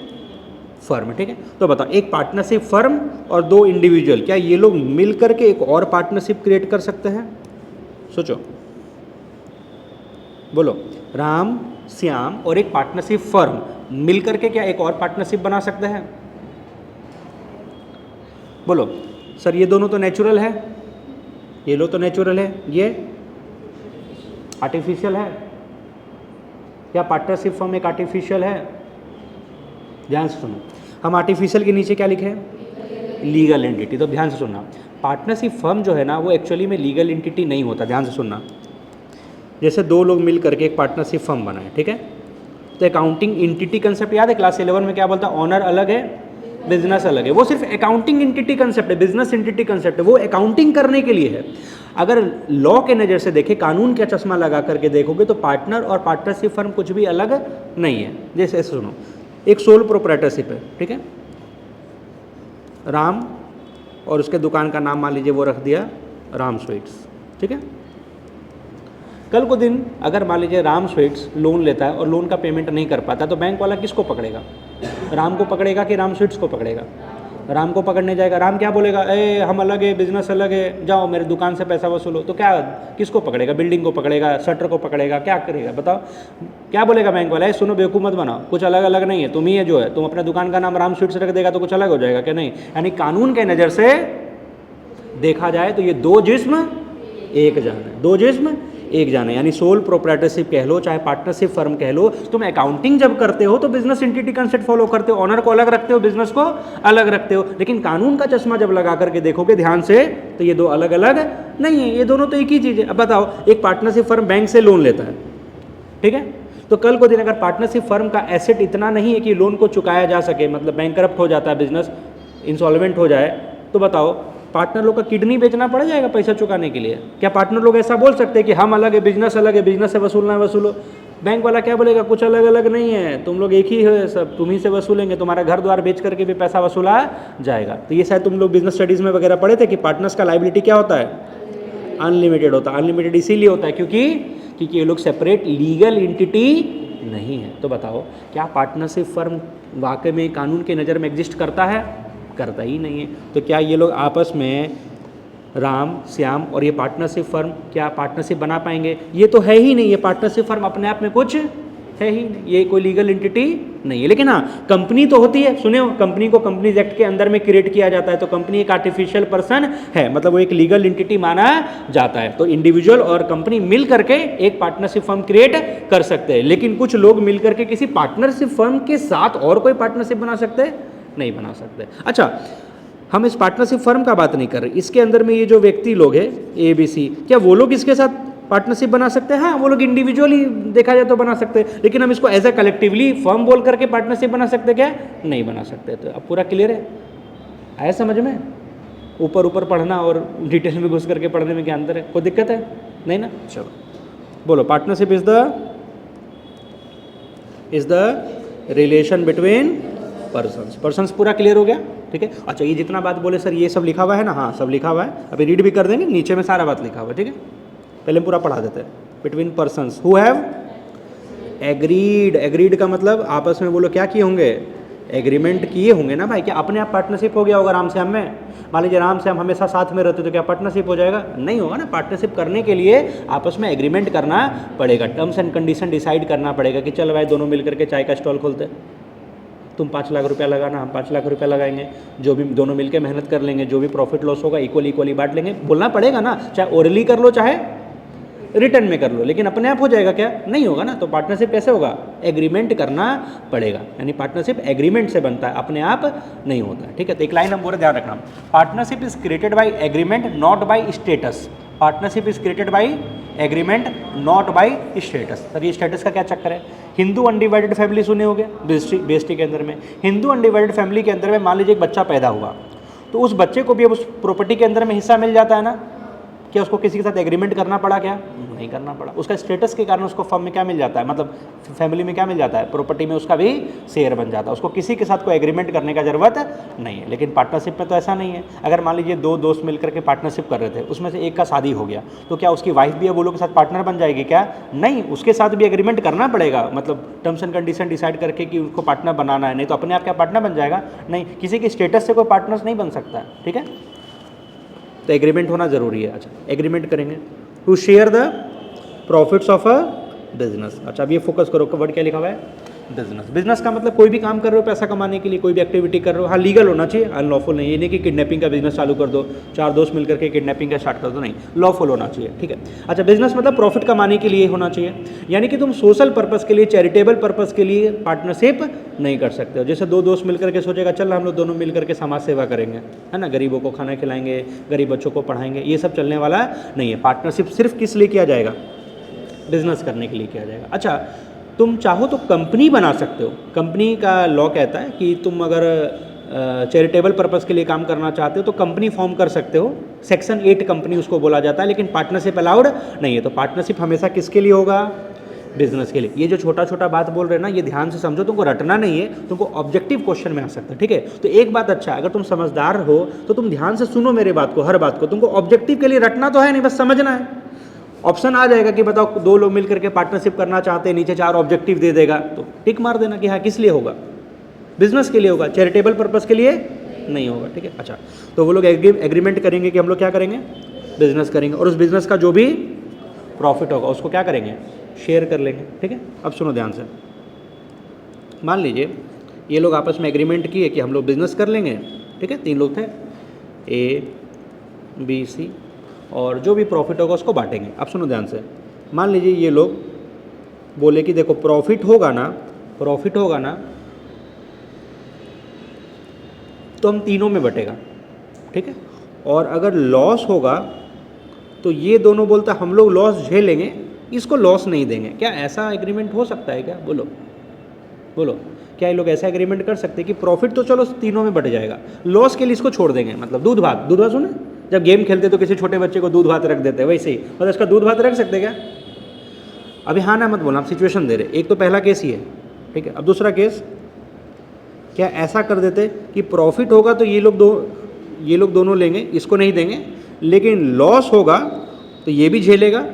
firm. ठीक है, तो बताओ, एक पार्टनरशिप फर्म और 2 इंडिविजुअल, क्या ये लोग मिल करके एक और पार्टनरशिप क्रिएट कर सकते हैं? सोचो, बोलो। राम, श्याम और एक पार्टनरशिप फर्म मिल करके क्या एक और पार्टनरशिप बना सकते हैं? बोलो सर, ये दोनों तो नेचुरल है, ये लोग तो नेचुरल है, ये आर्टिफिशियल है। क्या पार्टनरशिप फर्म एक आर्टिफिशियल है? ध्यान से सुनो, हम आर्टिफिशियल के नीचे क्या लिखे हैं? Legal entity. तो ध्यान से सुनना, पार्टनरशिप फर्म जो है ना वो एक्चुअली में लीगल एंटिटी नहीं होता। ध्यान से सुनना, जैसे 2 लोग मिल करके एक पार्टनरशिप फर्म बनाए, ठीक है, तो अकाउंटिंग एंटिटी कंसेप्ट याद है? क्लास 11 में क्या बोलता है? ऑनर अलग है, बिजनेस अलग है। वो सिर्फ अकाउंटिंग एंटिटी कंसेप्ट है, बिजनेस एंटिटी कंसेप्ट है, वो अकाउंटिंग करने के लिए है। अगर लॉ के नज़र से देखें, कानून का चश्मा लगा करके देखोगे तो पार्टनर और पार्टनरशिप फर्म कुछ भी अलग नहीं है। जैसे सुनो, एक सोल प्रोप्राइटरशिप है, ठीक है, राम, और उसके दुकान का नाम मान लीजिए वो रख दिया राम स्वीट्स, ठीक है। कल को दिन अगर मान लीजिए राम स्वीट्स लोन लेता है और लोन का पेमेंट नहीं कर पाता, तो बैंक वाला किसको पकड़ेगा? राम को पकड़ेगा कि राम स्वीट्स को पकड़ेगा? राम को पकड़ने जाएगा। राम क्या बोलेगा? हम अलग है, बिजनेस अलग है, जाओ मेरे दुकान से पैसा वसूलो। तो क्या किसको पकड़ेगा? बिल्डिंग को पकड़ेगा, शटर को पकड़ेगा, क्या करेगा बताओ? क्या बोलेगा बैंक वाला? सुनो बेवकूफ़ मत बनाओ, कुछ अलग अलग नहीं है, तुम ही है जो है। तुम अपने दुकान का नाम राम स्वीट्स रख देगा तो कुछ अलग हो जाएगा क्या? नहीं। यानी कानून के नज़र से देखा जाए तो ये 2 जिस्म एक जान है, 2 जिस्म एक जान है। यानी सोल प्रोप्राइटरशिप कह लो चाहे पार्टनरशिप फर्म कह लो, तुम अकाउंटिंग जब करते हो तो बिजनेस एंटिटी कंसेप्ट फॉलो करते हो, ऑनर को अलग रखते हो, बिजनेस को अलग रखते हो। लेकिन कानून का चश्मा जब लगा करके देखोगे ध्यान से तो ये 2 अलग अलग नहीं है, ये दोनों तो एक ही चीज़ है। अब बताओ, एक पार्टनरशिप फर्म बैंक से लोन लेता है, ठीक है, तो कल को दिन अगर पार्टनरशिप फर्म का एसेट इतना नहीं है कि लोन को चुकाया जा सके, मतलब बैंकरप्ट हो जाता है, बिजनेस इंसॉल्वेंट हो जाए, तो बताओ पार्टनर लोग का किडनी बेचना पड़ जाएगा पैसा चुकाने के लिए? क्या पार्टनर लोग ऐसा बोल सकते हैं कि हम अलग है, बिजनेस अलग है, बिजनेस से वसूलना है वसूलो? बैंक वाला क्या बोलेगा? कुछ अलग अलग नहीं है, तुम लोग एक ही है, सब तुम ही से वसूलेंगे, तुम्हारा घर द्वार बेच करके भी पैसा वसूला जाएगा। तो ये शायद तुम लोग बिजनेस स्टडीज़ में वगैरह पढ़े थे कि पार्टनर्स का लाइबिलिटी क्या होता है? अनलिमिटेड होता है। अनलिमिटेड इसीलिए होता है क्योंकि ये लोग सेपरेट लीगल एंटिटी नहीं है। तो बताओ, क्या पार्टनरशिप फर्म वाकई में कानून के नज़र में एग्जिस्ट करता है? करता ही नहीं है। तो क्या ये लोग आपस में राम, श्याम और ये पार्टनरशिप फर्म क्या पार्टनरशिप बना पाएंगे? ये तो है ही नहीं, ये पार्टनरशिप फर्म अपने आप में कुछ है ही नहीं, ये कोई लीगल एंटिटी नहीं है। लेकिन हाँ, कंपनी तो होती है। सुने हो, कंपनी को कंपनीज एक्ट के अंदर में क्रिएट किया जाता है, तो कंपनी एक आर्टिफिशियल पर्सन है, मतलब वो एक लीगल एंटिटी माना जाता है। तो इंडिविजुअल और कंपनी मिल करके एक पार्टनरशिप फर्म क्रिएट कर सकते हैं, लेकिन कुछ लोग मिल करके किसी पार्टनरशिप फर्म के साथ और कोई पार्टनरशिप बना सकते हैं? नहीं बना सकते। अच्छा, हम इस पार्टनरशिप फर्म का बात नहीं कर रहे, इसके अंदर में ये जो व्यक्ति लोग हैं ABC, क्या वो लोग इसके साथ पार्टनरशिप बना सकते हैं, हाँ वो लोग इंडिविजुअली देखा जाए तो बना सकते हैं, लेकिन हम इसको एज ए कलेक्टिवली फर्म बोल करके पार्टनरशिप बना सकते क्या? नहीं बना सकते। तो अब पूरा क्लियर है, आया समझ में? ऊपर ऊपर पढ़ना और डिटेल में घुस करके पढ़ने में क्या अंतर है? कोई दिक्कत है? नहीं ना? चलो बोलो, partnership is the relation between persons. पूरा क्लियर हो गया? ठीक है। अच्छा, ये जितना बात बोले सर ये सब लिखा हुआ है ना? हाँ सब लिखा हुआ है, अभी रीड भी कर देंगे, नीचे में सारा बात लिखा हुआ है। ठीक है, पहले पूरा पढ़ा देते हैं। Between persons who have agreed, agreed का मतलब आपस में बोलो क्या किए होंगे? एग्रीमेंट किए होंगे ना भाई। क्या अपने आप पार्टनरशिप हो गया होगा राम श्याम में? मान लीजिए राम श्याम हमेशा साथ में रहते तो क्या पार्टनरशिप हो जाएगा? नहीं होगा ना। पार्टनरशिप करने के लिए आपस में एग्रीमेंट करना पड़ेगा, टर्म्स एंड कंडीशन डिसाइड करना पड़ेगा कि चल भाई दोनों मिलकर के चाय का स्टॉल खोलते, तुम 5 लाख रुपया लगाना, हम 5 लाख रुपया लगाएंगे, जो भी दोनों मिलकर मेहनत कर लेंगे, जो भी प्रॉफिट लॉस होगा इक्वली बांट लेंगे। बोलना पड़ेगा ना, चाहे ओरली कर लो चाहे रिटर्न में कर लो, लेकिन अपने आप हो जाएगा क्या? नहीं होगा ना। तो पार्टनरशिप कैसे होगा? एग्रीमेंट करना पड़ेगा, यानी पार्टनरशिप एग्रीमेंट से बनता है, अपने आप नहीं होता है। ठीक है, तो एक लाइन हम बोल ध्यान रखना, partnership is created by agreement not by status. Partnership is created by agreement not by status. Sir ये स्टेटस का क्या चक्कर है? हिंदू अनडिवाइडेड फैमिली सुने होंगे बीएसटी के अंदर में। हिंदू अनडिवाइडेड फैमिली के अंदर में मान लीजिए एक बच्चा पैदा हुआ, तो उस बच्चे को भी अब उस प्रॉपर्टी के अंदर में हिस्सा मिल जाता है ना? क्या उसको किसी के साथ एग्रीमेंट करना पड़ा? क्या नहीं करना पड़ा। उसका स्टेटस के कारण उसको फर्म में क्या मिल जाता है, मतलब फैमिली में क्या मिल जाता है? प्रॉपर्टी में उसका भी शेयर बन जाता है, उसको किसी के साथ कोई एग्रीमेंट करने का जरूरत नहीं है। लेकिन पार्टनरशिप में तो ऐसा नहीं है। अगर मान लीजिए 2 दोस्त मिलकर के पार्टनरशिप कर रहे थे, उसमें से एक का शादी हो गया, तो क्या उसकी वाइफ भी है वो लोग के साथ पार्टनर बन जाएगी क्या? नहीं, उसके साथ भी एग्रीमेंट करना पड़ेगा, मतलब टर्म्स एंड कंडीशन डिसाइड करके कि उसको पार्टनर बनाना है, नहीं तो अपने आप क्या पार्टनर बन जाएगा? नहीं, किसी के स्टेटस से कोई पार्टनर्स नहीं बन सकता है। ठीक है, तो एग्रीमेंट होना जरूरी है। अच्छा, एग्रीमेंट करेंगे to share the profits of a business. अच्छा, अब ये फोकस करो, वर्ड क्या लिखा हुआ है? बिजनेस। बिजनेस का मतलब कोई भी काम कर रहे हो पैसा कमाने के लिए, कोई भी एक्टिविटी कर रहे हो, हाँ लीगल होना चाहिए, अनलॉफुल नहीं। ये नहीं कि किडनैपिंग का बिजनेस चालू कर दो, 4 दोस्त मिलकर के किडनैपिंग का स्टार्ट कर दो, नहीं, लॉफुल होना चाहिए। ठीक है। अच्छा, बिजनेस मतलब प्रॉफिट कमाने के लिए होना चाहिए, यानी कि तुम सोशल पर्पस के लिए, चैरिटेबल पर्पस के लिए पार्टनरशिप नहीं कर सकते हो। जैसे 2 दोस्त मिलकर के सोचेगा चल हम लोग दोनों मिलकर के समाज सेवा करेंगे, है ना, गरीबों को खाना खिलाएंगे, गरीब बच्चों को पढ़ाएंगे, ये सब चलने वाला नहीं है। पार्टनरशिप सिर्फ किस लिए किया जाएगा? बिजनेस करने के लिए किया जाएगा। अच्छा, तुम चाहो तो कंपनी बना सकते हो। कंपनी का लॉ कहता है कि तुम अगर चैरिटेबल पर्पस के लिए काम करना चाहते हो तो कंपनी फॉर्म कर सकते हो, सेक्शन 8 कंपनी उसको बोला जाता है, लेकिन पार्टनरशिप अलाउड नहीं है। तो पार्टनरशिप हमेशा किसके लिए होगा? बिजनेस के लिए। ये जो छोटा छोटा बात बोल रहे हैं ना, ये ध्यान से समझो, तुमको रटना नहीं है, तुमको ऑब्जेक्टिव क्वेश्चन में आ सकता है। ठीक है, तो एक बात अच्छा, अगर तुम समझदार हो तो तुम ध्यान से सुनो मेरे बात को, हर बात को। तुमको ऑब्जेक्टिव के लिए रटना तो है नहीं, बस समझना है। ऑप्शन आ जाएगा कि बताओ 2 लोग मिलकर के पार्टनरशिप करना चाहते हैं, नीचे 4 ऑब्जेक्टिव दे देगा, तो टिक मार देना कि हाँ किस लिए होगा? बिजनेस के लिए होगा, चैरिटेबल पर्पस के लिए नहीं होगा। ठीक है। अच्छा, तो वो लोग एग्रीमेंट करेंगे कि हम लोग क्या करेंगे? बिजनेस करेंगे, और उस बिजनेस का जो भी प्रॉफिट होगा उसको क्या करेंगे? शेयर कर लेंगे। ठीक है। अब सुनो ध्यान से, मान लीजिए ये लोग आपस में एग्रीमेंट किए कि हम लोग बिजनेस कर लेंगे। ठीक है, 3 लोग थे, A, B, C, और जो भी प्रॉफिट होगा उसको बांटेंगे। अब सुनो ध्यान से, मान लीजिए ये लोग बोले कि देखो प्रॉफिट होगा ना तो हम तीनों में बटेगा। ठीक है, और अगर लॉस होगा तो ये दोनों बोलता हम लोग लॉस झेलेंगे, इसको लॉस नहीं देंगे। क्या ऐसा एग्रीमेंट हो सकता है क्या? बोलो क्या ये लोग ऐसा एग्रीमेंट कर सकते हैं कि प्रॉफिट तो चलो तीनों में बट जाएगा, लॉस के लिए इसको छोड़ देंगे? मतलब दूध भात सुने, जब गेम खेलते तो किसी छोटे बच्चे को दूध भात रख देते हैं, वैसे ही मतलब इसका दूध भात रख सकते क्या? अभी हाँ ना मत बोलना, आप सिचुएशन दे रहे। एक तो पहला केस ही है। ठीक है, अब दूसरा केस, क्या ऐसा कर देते कि प्रॉफिट होगा तो ये लोग दोनों लेंगे, इसको नहीं देंगे, लेकिन लॉस होगा तो ये भी झेलेगा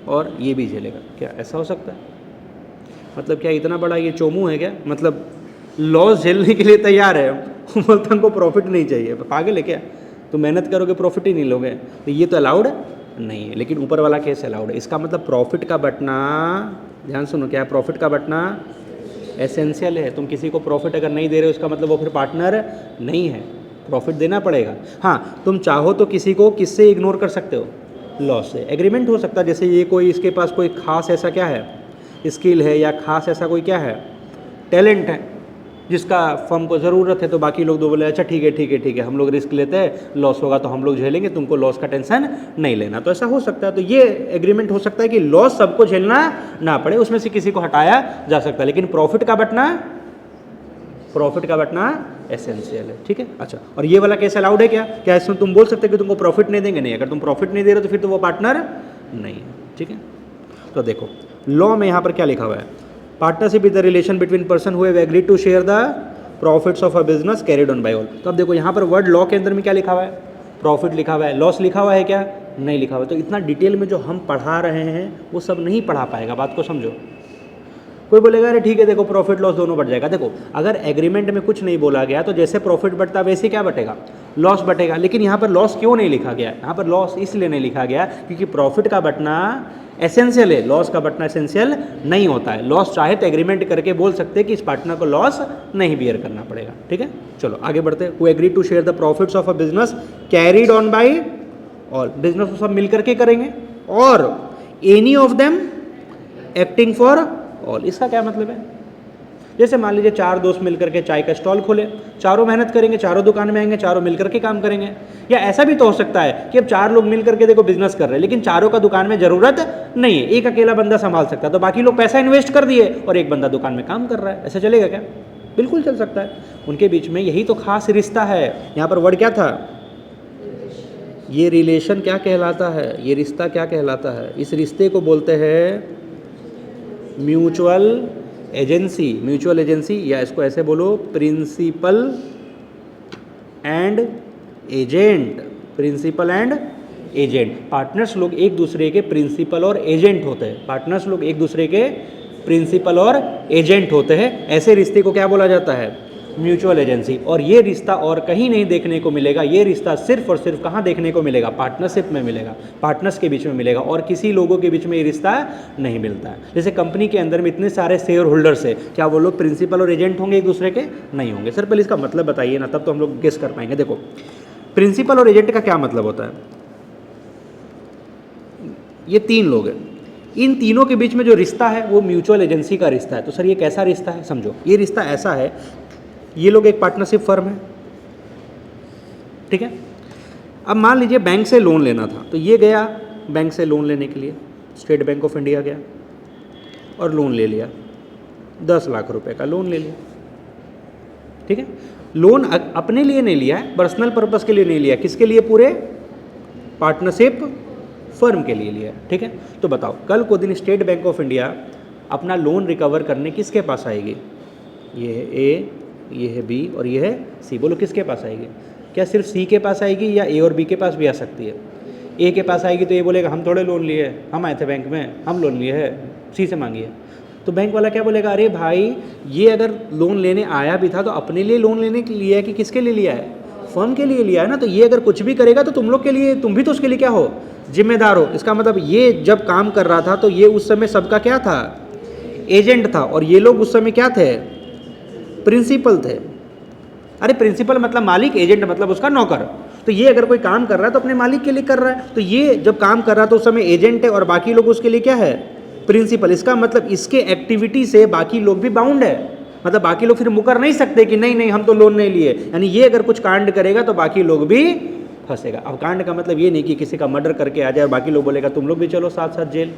और ये भी झेलेगा? क्या ऐसा हो सकता है? मतलब क्या इतना बड़ा ये चोमू है क्या? मतलब लॉस झेलने के लिए तैयार है, बोलता हमको प्रॉफिट नहीं चाहिए। पागल है क्या? तो मेहनत करोगे प्रॉफिट ही नहीं लोगे, तो ये तो अलाउड नहीं है। लेकिन ऊपर वाला केस अलाउड है। इसका मतलब प्रॉफिट का बंटना, ध्यान सुनो, क्या है? प्रॉफिट का बंटना एसेंशियल है। तुम किसी को प्रॉफिट अगर नहीं दे रहे हो उसका मतलब वो फिर पार्टनर नहीं है, प्रॉफिट देना पड़ेगा। हाँ, तुम चाहो तो किसी को किससे इग्नोर कर सकते हो? लॉस से। एग्रीमेंट हो सकता है, जैसे ये कोई इसके पास कोई खास ऐसा क्या है स्किल है, या खास ऐसा कोई क्या है टैलेंट है, जिसका फर्म को ज़रूरत है, तो बाकी लोग दो बोले अच्छा ठीक है ठीक है ठीक है, हम लोग रिस्क लेते हैं, लॉस होगा तो हम लोग झेलेंगे, तुमको लॉस का टेंशन नहीं लेना। तो ऐसा हो सकता है। तो ये एग्रीमेंट हो सकता है कि लॉस सबको झेलना ना पड़े, उसमें से किसी को हटाया जा सकता है, लेकिन प्रॉफिट का बंटना एसेंशियल है। ठीक है, अच्छा, और ये वाला केस अलाउड है क्या? क्या इसमें तुम बोल सकते कि तुमको प्रॉफिट नहीं देंगे? नहीं, अगर तुम प्रॉफिट नहीं दे रहे तो फिर तो वो पार्टनर नहीं है। ठीक है, तो देखो लॉ में यहाँ पर क्या लिखा हुआ है, partnership is the relation between person who have agreed to share the profits of a business carried on by all. तो अब देखो यहाँ पर वर्ड लॉ के अंदर में क्या लिखा हुआ है, प्रॉफिट लिखा हुआ है, लॉस लिखा हुआ है क्या? नहीं लिखा हुआ है। तो इतना डिटेल में जो हम पढ़ा रहे हैं वो सब नहीं पढ़ा पाएगा, बात को समझो। कोई बोलेगा अरे ठीक है देखो प्रॉफिट लॉस दोनों बढ़ जाएगा। देखो अगर एग्रीमेंट में कुछ नहीं बोला गया तो जैसे प्रॉफिट बढ़ता वैसे क्या बटेगा, लॉस बटेगा। लेकिन यहाँ पर लॉस क्यों नहीं लिखा गया? यहाँ पर लॉस इसलिए नहीं लिखा गया क्योंकि प्रॉफिट का बटना एसेंशियल है, लॉस का बटना एसेंशियल नहीं होता है। लॉस चाहे तो एग्रीमेंट करके बोल सकते हैं कि इस पार्टनर को लॉस नहीं बियर करना पड़ेगा। ठीक है, चलो आगे बढ़ते हैं। Who agree to share the profits of a business carried on by all, business को सब मिल करके करेंगे, और any of them acting for all. इसका क्या मतलब है? जैसे मान लीजिए चार दोस्त मिलकर के चाय का स्टॉल खोले, चारों मेहनत करेंगे, चारों दुकान में आएंगे, चारों मिलकर के काम करेंगे। या ऐसा भी तो हो सकता है कि अब चार लोग मिलकर के देखो बिजनेस कर रहे हैं, लेकिन चारों का दुकान में जरूरत नहीं है, एक अकेला बंदा संभाल सकता है, तो बाकी लोग पैसा इन्वेस्ट कर दिए और एक बंदा दुकान में काम कर रहा है। ऐसा चलेगा क्या? बिल्कुल चल सकता है। उनके बीच में यही तो खास रिश्ता है। यहाँ पर वर्ड क्या था? ये रिलेशन क्या कहलाता है, ये रिश्ता क्या कहलाता है? इस रिश्ते को बोलते हैं म्यूचुअल एजेंसी। म्यूचुअल एजेंसी, या इसको ऐसे बोलो principal and agent. Principal and agent, partners लोग एक दूसरे के प्रिंसिपल और एजेंट होते हैं। पार्टनर्स लोग एक दूसरे के प्रिंसिपल और एजेंट होते हैं। ऐसे रिश्ते को क्या बोला जाता है? Mutual agency. और ये रिश्ता और कहीं नहीं देखने को मिलेगा, ये रिश्ता सिर्फ और सिर्फ कहाँ देखने को मिलेगा? पार्टनरशिप में मिलेगा, पार्टनर्स के बीच में मिलेगा, और किसी लोगों के बीच में ये रिश्ता नहीं मिलता है। जैसे कंपनी के अंदर में इतने सारे शेयर होल्डर्स है, क्या वो लोग प्रिंसिपल और एजेंट होंगे एक दूसरे के? नहीं होंगे। सर पहले इसका मतलब बताइए ना, तब तो हम लोग गेस कर पाएंगे। देखो प्रिंसिपल और एजेंट का क्या मतलब होता है? ये तीन लोग हैं, इन तीनों के बीच में जो रिश्ता है वो म्यूचुअल एजेंसी का रिश्ता है। तो सर ये कैसा रिश्ता है? समझो, ये रिश्ता ऐसा है, ये लोग एक पार्टनरशिप फर्म है, ठीक है। अब मान लीजिए बैंक से लोन लेना था, तो ये गया बैंक से लोन लेने के लिए, स्टेट बैंक ऑफ इंडिया गया और लोन ले लिया, 10 लाख रुपए का लोन ले लिया, ठीक है। लोन अपने लिए नहीं लिया है, पर्सनल पर्पस के लिए नहीं लिया, किसके लिए? पूरे पार्टनरशिप फर्म के लिए लिया है, ठीक है। तो बताओ कल को दिन स्टेट बैंक ऑफ इंडिया अपना लोन रिकवर करने किसके पास आएगी? ये है ए, ये है बी और ये है सी। बोलो किसके पास आएगी? क्या सिर्फ सी के पास आएगी या ए और बी के पास भी आ सकती है? ए के पास आएगी तो ये बोलेगा हम थोड़े लोन लिए, हम आए थे बैंक में, हम लोन लिए है, सी से मांगिए। तो बैंक वाला क्या बोलेगा? अरे भाई ये अगर लोन लेने आया भी था तो अपने लिए लोन लेने के लिए है कि किसके लिए लिया है? फर्म के लिए लिया है ना। तो ये अगर कुछ भी करेगा तो तुम लोग के लिए, तुम भी तो उसके लिए क्या हो? जिम्मेदार हो। इसका मतलब ये जब काम कर रहा था तो ये उस समय सबका क्या था? एजेंट था, और ये लोग उस समय क्या थे? प्रिंसिपल थे। अरे प्रिंसिपल मतलब मालिक, एजेंट मतलब उसका नौकर। तो ये अगर कोई काम कर रहा है तो अपने मालिक के लिए कर रहा है, तो ये जब काम कर रहा था उस समय एजेंट है और बाकी लोग उसके लिए क्या है? प्रिंसिपल। इसका मतलब इसके एक्टिविटी से बाकी लोग भी बाउंड है, मतलब बाकी लोग फिर मुकर नहीं सकते कि नहीं नहीं हम तो लोन नहीं लिए। यानी ये अगर कुछ कांड करेगा तो बाकी लोग भी फंसेगा। अब कांड का मतलब ये नहीं कि किसी का मर्डर करके आ जाए और बाकी लोग बोलेगा तुम लोग भी चलो साथ साथ जेल।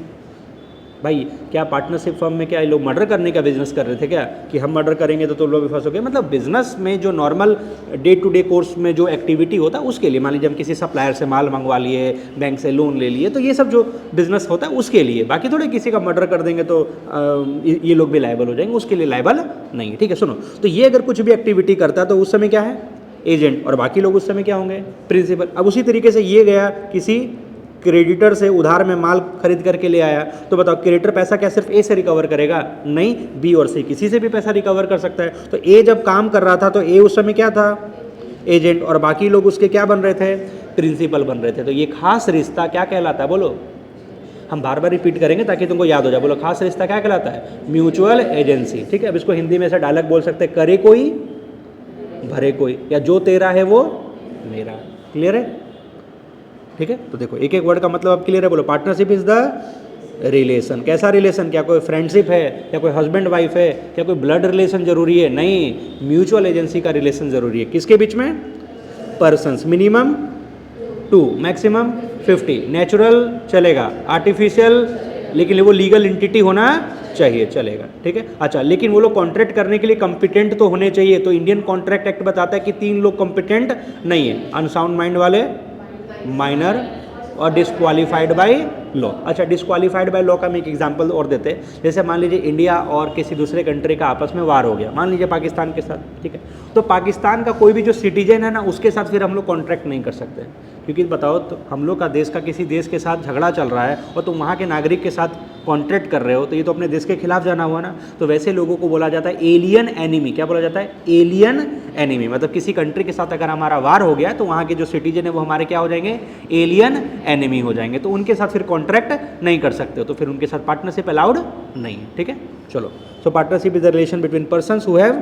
भाई क्या पार्टनरशिप फर्म में क्या ये लोग मर्डर करने का बिजनेस कर रहे थे क्या, कि हम मर्डर करेंगे तो तुम लोग भी फंसोगे? मतलब बिजनेस में जो normal day to day course में जो एक्टिविटी होता है उसके लिए, मान लीजिए हम किसी सप्लायर से माल मंगवा लिए, बैंक से लोन ले लिए, तो ये सब जो बिजनेस होता है उसके लिए। बाकी थोड़े किसी का मर्डर कर देंगे तो ये लोग भी लायबल हो जाएंगे, उसके लिए लायबल नहीं है, ठीक है। सुनो, तो ये अगर कुछ भी एक्टिविटी करता है तो उस समय क्या है? एजेंट, और बाकी लोग उस समय क्या होंगे? प्रिंसिपल। अब उसी तरीके से ये गया किसी क्रेडिटर से उधार में माल खरीद करके ले आया, तो बताओ क्रेडिटर पैसा क्या सिर्फ ए से रिकवर करेगा? नहीं, बी और सी किसी से भी पैसा रिकवर कर सकता है। तो ए जब काम कर रहा था तो ए उस समय क्या था? एजेंट, और बाकी लोग उसके क्या बन रहे थे? प्रिंसिपल बन रहे थे। तो ये खास रिश्ता क्या कहलाता है? बोलो, हम बार बार रिपीट करेंगे ताकि तुमको याद हो जाए। बोलो खास रिश्ता क्या कहलाता है? म्यूचुअल एजेंसी, ठीक है। अब इसको हिंदी में से डायलॉग बोल सकते हैं, करे कोई भरे कोई, या जो तेरा है वो मेरा। क्लियर है? ठीक है। तो देखो एक एक वर्ड का मतलब अब क्लियर है। बोलो पार्टनरशिप इज द रिलेशन। कैसा रिलेशन? क्या कोई फ्रेंडशिप है, क्या कोई हस्बैंड वाइफ है, क्या कोई ब्लड रिलेशन जरूरी है? नहीं, म्यूचुअल एजेंसी का रिलेशन जरूरी है। किसके बीच में? पर्सन्स। Minimum 2, maximum 50। नेचुरल चलेगा, आर्टिफिशियल लेकिन वो लीगल एंटिटी होना चाहिए, चलेगा, ठीक है। अच्छा, लेकिन वो लोग कॉन्ट्रैक्ट करने के लिए कॉम्पिटेंट तो होने चाहिए। तो इंडियन कॉन्ट्रैक्ट एक्ट बताता है कि 3 लोग कॉम्पिटेंट नहीं है, अनसाउंड माइंड वाले, माइनर और डिस्क्वालीफाइड बाय लॉ। अच्छा, डिस्क्वालीफाइड बाय लॉ का हम एक एग्जांपल और देते हैं। जैसे मान लीजिए इंडिया और किसी दूसरे कंट्री का आपस में वार हो गया, मान लीजिए पाकिस्तान के साथ, ठीक है। तो पाकिस्तान का कोई भी जो सिटीजन है ना, उसके साथ फिर हम लोग कॉन्ट्रैक्ट नहीं कर सकते, क्योंकि बताओ तो हम लोग का देश का किसी देश के साथ झगड़ा चल रहा है और तुम वहाँ के नागरिक के साथ कॉन्ट्रैक्ट कर रहे हो, तो ये तो अपने देश के खिलाफ जाना हुआ ना। तो वैसे लोगों को बोला जाता है एलियन एनिमी। क्या बोला जाता है? Alien enemy. मतलब किसी कंट्री के साथ अगर हमारा वार हो गया तो वहाँ के जो सिटीजन है वो हमारे क्या हो जाएंगे? एलियन एनिमी हो जाएंगे। तो उनके साथ फिर कॉन्ट्रैक्ट नहीं कर सकते हो, तो फिर उनके साथ पार्टनरशिप अलाउड नहीं है, ठीक है। चलो, सो partnership is the relation between persons who have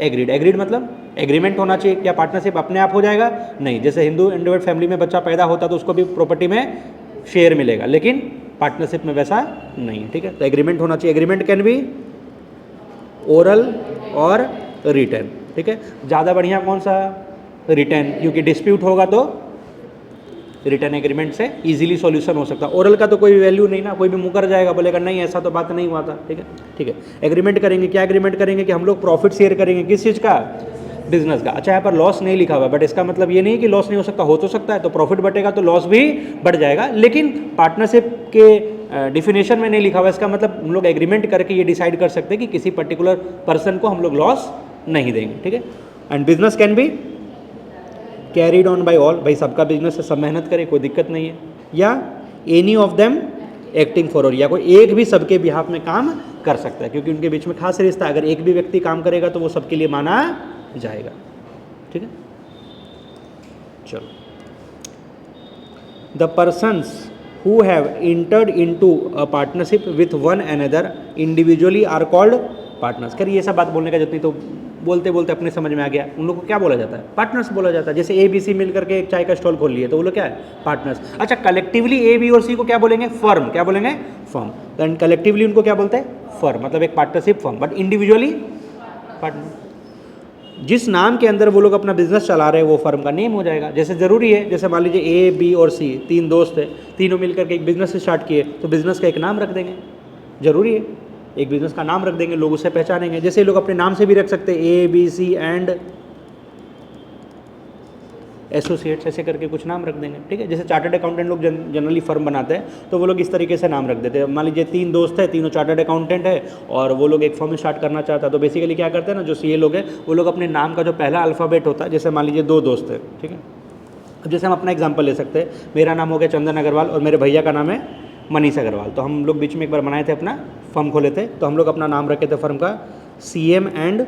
agreed. Agreed मतलब एग्रीमेंट होना चाहिए। क्या पार्टनरशिप अपने आप हो जाएगा? नहीं। जैसे हिंदू इंडिविजुअल फैमिली में बच्चा पैदा होता तो उसको भी प्रॉपर्टी में शेयर मिलेगा, लेकिन पार्टनरशिप में वैसा नहीं है, ठीक है। तो एग्रीमेंट होना चाहिए। एग्रीमेंट कैन बी ओरल और रिटन, ठीक है। ज़्यादा बढ़िया कौन सा? रिटन, क्योंकि डिस्प्यूट होगा तो रिटर्न एग्रीमेंट से इजीली सॉल्यूशन हो सकता है। ओरल का तो कोई वैल्यू नहीं ना, कोई भी मुकर जाएगा, बोलेगा नहीं ऐसा तो बात नहीं हुआ था, ठीक है, ठीक है। एग्रीमेंट करेंगे, क्या एग्रीमेंट करेंगे? कि हम लोग प्रॉफिट शेयर करेंगे। किस चीज़ का? बिजनेस का। अच्छा, यहाँ पर लॉस नहीं लिखा हुआ, बट इसका मतलब ये नहीं कि लॉस नहीं हो सकता, हो तो सकता है। तो प्रॉफिट बढ़ेगा तो लॉस भी बढ़ जाएगा, लेकिन पार्टनरशिप के डिफिनेशन में नहीं लिखा हुआ। इसका मतलब हम लोग एग्रीमेंट करके ये डिसाइड कर सकते हैं कि किसी पर्टिकुलर पर्सन को हम लोग लॉस नहीं देंगे, ठीक है। And business can be carried on by all. भाई सबका बिजनेस है, सब मेहनत करे, कोई दिक्कत नहीं है। या any of them acting for all, या कोई एक भी सबके बिहाफ में काम कर सकता है, क्योंकि उनके बीच में खास रिश्ता। अगर एक भी व्यक्ति काम करेगा तो वो सबके लिए माना जाएगा, ठीक है। चलो, the persons who have entered into a partnership with one another individually are called partners. कर ये सब बात बोलने का जरूरत नहीं, तो बोलते बोलते अपने समझ में आ गया। उन लोग को क्या बोला जाता है? पार्टनर्स बोला जाता है। जैसे ए बी सी मिल करके एक चाय का स्टॉल खोल लिए तो वो लोग क्या है? पार्टनर्स। अच्छा, कलेक्टिवली ए बी और सी को क्या बोलेंगे? फर्म। क्या बोलेंगे? फर्म। देन कलेक्टिवली उनको क्या बोलते हैं? फर्म, मतलब एक partnership firm. But individually partner. जिस नाम के अंदर वो लोग अपना बिजनेस चला रहे हैं वो फर्म का नेम हो जाएगा। जैसे ज़रूरी है, जैसे मान लीजिए ए बी और सी 3 दोस्त है, तीनों मिलकर के एक बिजनेस स्टार्ट किए, तो बिजनेस का एक नाम रख देंगे। जरूरी है, एक बिजनेस का नाम रख देंगे, लोग उसे पहचानेंगे। जैसे लोग अपने नाम से भी रख सकते हैं A B C and associates, ऐसे करके कुछ नाम रख देंगे, ठीक है। जैसे चार्टर्ड अकाउंटेंट लोग जनरली फर्म बनाते हैं, तो वो लोग इस तरीके से नाम रख देते हैं। मान लीजिए 3 दोस्त है, तीनों चार्टर्ड अकाउंटेंट है और वो लोग एक फर्म स्टार्ट करना चाहता है, तो बेसिकली क्या करते हैं ना, जो सीए लोग हैं वो लोग अपने नाम का जो पहला अल्फ़ाबेट होता है, जैसे मान लीजिए 2 दोस्त है, ठीक है। अब जैसे हम अपना एग्जाम्पल ले सकते हैं, मेरा नाम हो गया चंदन अग्रवाल और मेरे भैया का नाम है मनीष अग्रवाल। तो हम लोग बीच में एक बार बनाए थे, अपना फर्म खोले थे, तो हम लोग अपना नाम रखे थे फर्म का CM एंड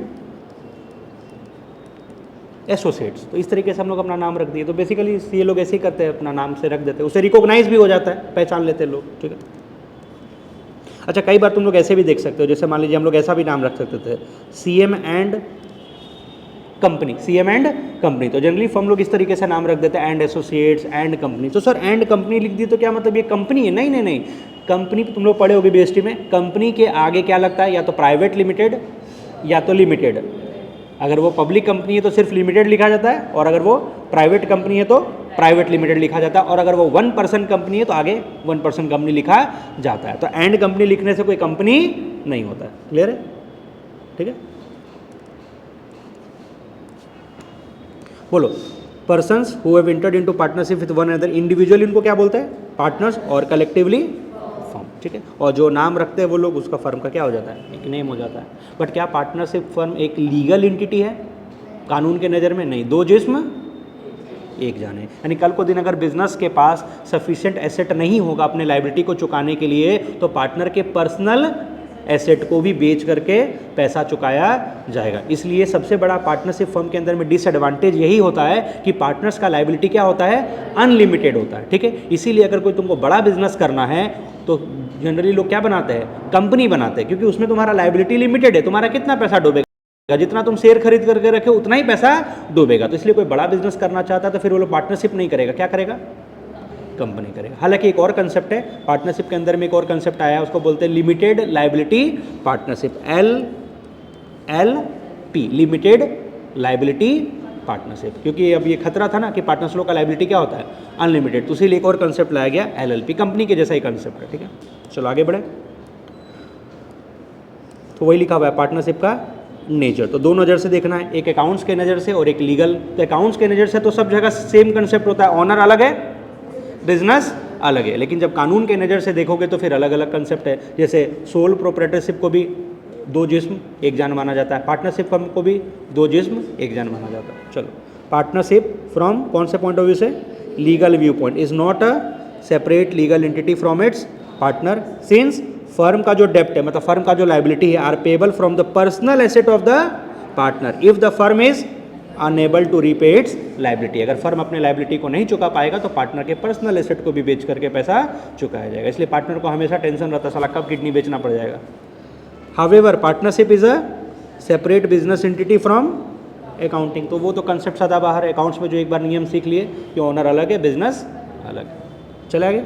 एसोसिएट्स। तो इस तरीके से हम लोग अपना नाम रख दिए। तो बेसिकली ये लोग ऐसे ही करते हैं, अपना नाम से रख देते हैं, उसे रिकॉग्नाइज भी हो जाता है, पहचान लेते हैं लोग, ठीक है। अच्छा, कई बार तुम लोग ऐसे भी देख सकते हो, जैसे मान लीजिए हम लोग ऐसा भी नाम रख सकते थे CM and company, CM and company. तो जनरली फर्म लोग इस तरीके से नाम रख देते हैं, एंड एसोसिएट्स एंड कंपनी। तो सर एंड कंपनी लिख दी तो क्या मतलब ये कंपनी है? नहीं नहीं नहीं, कंपनी तुम लोग पढ़े होगे BST में, कंपनी के आगे क्या लगता है? या तो प्राइवेट लिमिटेड या तो लिमिटेड। अगर वो पब्लिक कंपनी है तो सिर्फ लिमिटेड लिखा जाता है, और अगर वो प्राइवेट कंपनी है तो प्राइवेट लिमिटेड लिखा जाता है, और अगर वो 1 पर्सन कंपनी है तो आगे 1 पर्सन कंपनी लिखा जाता है। तो एंड कंपनी लिखने से कोई कंपनी नहीं होता है। क्लियर है? ठीक है, बोलो। Persons who have entered into partnership with one another individually, उनको क्या बोलते हैं? पार्टनर्स, और कलेक्टिवली फर्म, ठीक है। और जो नाम रखते हैं वो लोग, उसका फर्म का क्या हो जाता है? एक नेम हो जाता है। बट क्या पार्टनरशिप फर्म एक लीगल एंटिटी है कानून के नज़र में? नहीं, 2 जिस्म एक जाने। यानी कल को दिन अगर बिजनेस के पास सफिशिएंट एसेट नहीं होगा अपने लायबिलिटी को चुकाने के लिए, तो पार्टनर के पर्सनल एसेट को भी बेच करके पैसा चुकाया जाएगा। इसलिए सबसे बड़ा पार्टनरशिप फर्म के अंदर में डिसएडवांटेज यही होता है कि पार्टनर्स का लायबिलिटी क्या होता है? अनलिमिटेड होता है, ठीक है। इसीलिए अगर कोई तुमको बड़ा बिजनेस करना है तो जनरली लोग क्या बनाते हैं? कंपनी बनाते हैं, क्योंकि उसमें तुम्हारा लायबिलिटी लिमिटेड है। तुम्हारा कितना पैसा डूबेगा? जितना तुम शेयर खरीद करके रखे उतना ही पैसा डूबेगा। तो इसलिए कोई बड़ा बिजनेस करना चाहता है तो फिर वो लोग पार्टनरशिप नहीं करेगा, क्या करेगा? कंपनी करेगा। हालांकि एक और कंसेप्ट है पार्टनरशिप के अंदर में, एक और कंसेप्ट आया है, उसको बोलते हैं limited liability partnership, LLP, limited liability partnership. क्योंकि अब ये खतरा था ना कि पार्टनरशिप का लायबिलिटी क्या होता है, अनलिमिटेड, तो इसीलिए एक और कंसेप्ट लाया गया LLP, कंपनी के जैसा ही कंसेप्ट है। ठीक है, चलो आगे बढ़े। तो वही लिखा हुआ है पार्टनरशिप का नेचर। तो दो नज़र से देखना है, एक अकाउंट्स के नज़र से और एक लीगल। तो अकाउंट्स के नज़र से तो सब जगह सेम कंसेप्ट होता है, ऑनर अलग है, बिजनेस अलग है। लेकिन जब कानून के नज़र से देखोगे तो फिर अलग अलग कंसेप्ट है। जैसे सोल प्रोप्राइटरशिप को भी दो जिस्म एक जान माना जाता है, पार्टनरशिप फर्म को भी दो जिस्म एक जान माना जाता है। चलो, पार्टनरशिप फ्रॉम कौन से पॉइंट ऑफ व्यू से, legal view point, is not a separate legal entity from its partner since firm का जो डेप्ट है, मतलब फर्म का जो लायबिलिटी है, are payable from the personal asset of the partner if the firm is unable to repay its liability. अगर फर्म अपने लायबिलिटी को नहीं चुका पाएगा तो पार्टनर के पर्सनल एसेट को भी बेच करके पैसा चुकाया जाएगा। इसलिए पार्टनर को हमेशा टेंशन रहता है, साला कब किडनी बेचना पड़ जाएगा। However partnership is a separate business entity from accounting. तो वो तो कंसेप्ट सदा बाहर है, अकाउंट्स में जो एक बार नियम सीख लिए कि ओनर अलग है, बिजनेस अलग है। चले आगे।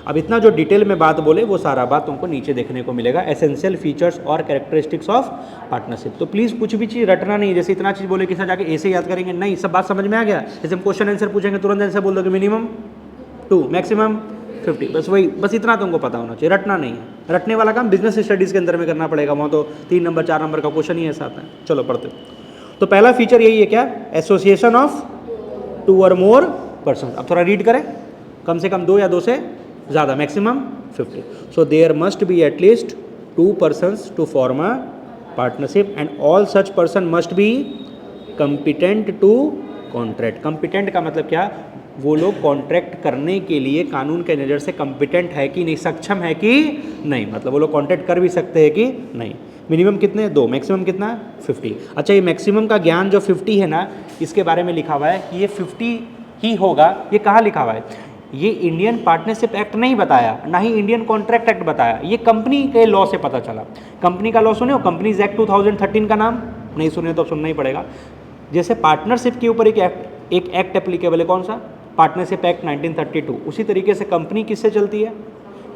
अब इतना जो डिटेल में बात बोले वो सारा बात तुमको नीचे देखने को मिलेगा, एसेंशियल फीचर्स और कैरेक्टरिस्टिक्स ऑफ पार्टनरशिप। तो प्लीज़ कुछ भी चीज़ रटना नहीं, जैसे इतना चीज़ बोले कि सर जाके ऐसे याद करेंगे, नहीं, सब बात समझ में आ गया। जैसे हम क्वेश्चन आंसर पूछेंगे तुरंत आंसर बोल दोगे, मिनिमम 2 मैक्सिमम 50, बस वही, बस इतना तुमको पता होना चाहिए, रटना नहीं है। रटने वाला काम बिजनेस स्टडीज़ के अंदर में करना पड़ेगा, वहाँ तो 3 नंबर 4 नंबर का क्वेश्चन ही ऐसा आता है। चलो पढ़ते। तो पहला फीचर यही है, क्या, एसोसिएशन ऑफ 2 और मोर पर्सन। अब थोड़ा रीड करें, कम से कम 2 या 2 से ज़्यादा, maximum 50। So there must be at least 2 persons to form a partnership and all such person must be competent to contract. Competent का मतलब क्या, वो लोग कॉन्ट्रैक्ट करने के लिए कानून के नज़र से कंपिटेंट है कि नहीं, सक्षम है कि नहीं, मतलब वो लोग कॉन्ट्रैक्ट कर भी सकते हैं कि नहीं। मिनिमम कितने, 2, मैक्सिमम कितना, 50। अच्छा, ये मैक्सिमम का ज्ञान जो 50 है ना, इसके बारे में लिखा हुआ है कि ये 50 ही होगा। ये कहाँ लिखा हुआ है, ये इंडियन पार्टनरशिप एक्ट नहीं बताया, ना ही इंडियन कॉन्ट्रैक्ट एक्ट बताया, ये कंपनी के लॉ से पता चला। कंपनी का लॉ सुने हो, कंपनीज एक्ट 2013 का नाम नहीं सुने तो सुनना ही पड़ेगा। जैसे पार्टनरशिप के ऊपर एक एक्ट एप्लीकेबल है, कौन सा, पार्टनरशिप एक्ट 1932। उसी तरीके से कंपनी किससे चलती है,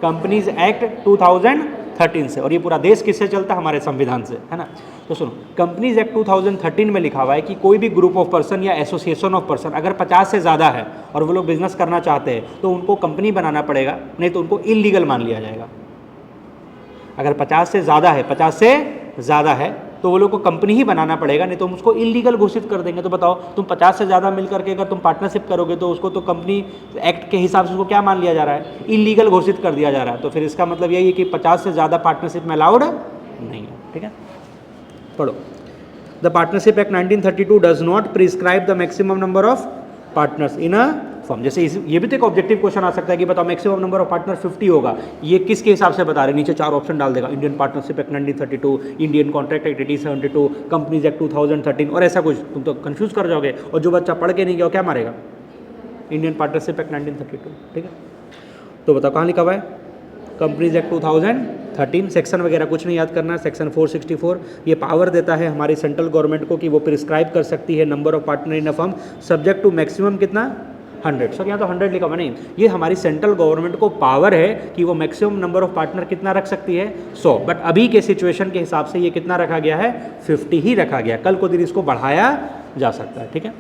कंपनीज एक्ट 2013 से। और ये पूरा देश किससे चलता है, हमारे संविधान से, है ना। तो सुनो, कंपनीज एक्ट 2013 में लिखा हुआ है कि कोई भी ग्रुप ऑफ पर्सन या एसोसिएशन ऑफ पर्सन अगर 50 से ज़्यादा है और वो लोग बिजनेस करना चाहते हैं तो उनको कंपनी बनाना पड़ेगा, नहीं तो उनको इलीगल मान लिया जाएगा। अगर 50 से ज़्यादा है, 50 से ज़्यादा है तो वो लोग को कंपनी ही बनाना पड़ेगा, नहीं तो हम उसको इलीगल घोषित कर देंगे। तो बताओ, तुम 50 से ज़्यादा मिल करके अगर तुम पार्टनरशिप करोगे तो उसको तो कंपनी एक्ट के हिसाब से उसको क्या मान लिया जा रहा है, इलीगल घोषित कर दिया जा रहा है। तो फिर इसका मतलब यही है कि 50 से ज़्यादा पार्टनरशिप में अलाउड नहीं है। ठीक है, पढ़ो। The partnership act 1932 does not prescribe the maximum number of partners in a firm. जैसे ये भी तो एक ऑब्जेक्टिव क्वेश्चन आ सकता है कि बताओ मैक्सिमम नंबर ऑफ पार्टनर 50 होगा, ये किसके हिसाब से बता रहे, नीचे 4 ऑप्शन डाल देगा, Indian partnership act 1932, Indian contract act 1872, companies act 2013 और ऐसा कुछ। तुम तो कंफ्यूज कर जाओगे, और जो बच्चा पढ़ के नहीं गया क्या मारेगा, इंडियन पार्टनरशिप एक्ट 1932। ठीक है, तो बताओ कहाँ लिखा हुआ है, कंपनीज एक्ट 2013। सेक्शन वगैरह कुछ नहीं याद करना, सेक्शन 464 ये पावर देता है हमारी सेंट्रल गवर्नमेंट को कि वो प्रिस्क्राइब कर सकती है number of partner in a firm subject to maximum कितना, 100। सर यहाँ तो 100 लिखा हुआ नहीं, ये हमारी सेंट्रल गवर्नमेंट को पावर है कि वो मैक्सिमम नंबर ऑफ पार्टनर कितना रख सकती है, 100। बट अभी के सिचुएशन के हिसाब से ये कितना रखा गया है, 50 ही रखा गया, कल को दिन इसको बढ़ाया जा सकता है। ठीक है,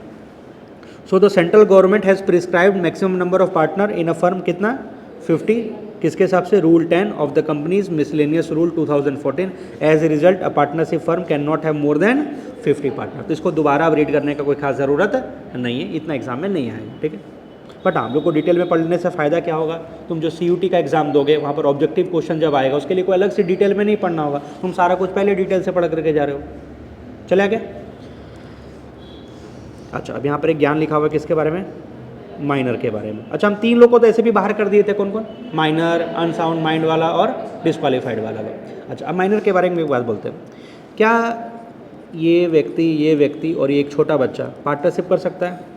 so the central government has prescribed maximum number of partner in a firm कितना, 50। किसके हिसाब से, rule 10 of the companies miscellaneous rule 2014। As a result a partnership firm can not have more than 50 partner. तो इसको दोबारा अब रीड करने का कोई खास ज़रूरत नहीं है, इतना एग्जाम में नहीं आएगा। ठीक है, बट आप लोग को डिटेल में पढ़ने से फ़ायदा क्या होगा, तुम जो CUT का एग्जाम दोगे वहाँ पर ऑब्जेक्टिव क्वेश्चन जब आएगा उसके लिए कोई अलग से डिटेल में नहीं पढ़ना होगा, तुम सारा कुछ पहले डिटेल से पढ़ करके जा रहे हो। चले आगे। अच्छा, अब यहाँ पर एक ज्ञान लिखा हुआ है किसके बारे में, माइनर के बारे में। अच्छा, हम 3 लोग को तो ऐसे भी बाहर कर दिए थे, कौन कौन, माइनर, अनसाउंड माइंड वाला और डिस्क्वालीफाइड वाला लोग। अच्छा, अब माइनर के बारे में एक बात बोलते हैं, क्या ये व्यक्ति और ये एक छोटा बच्चा पार्टनरशिप कर सकता है,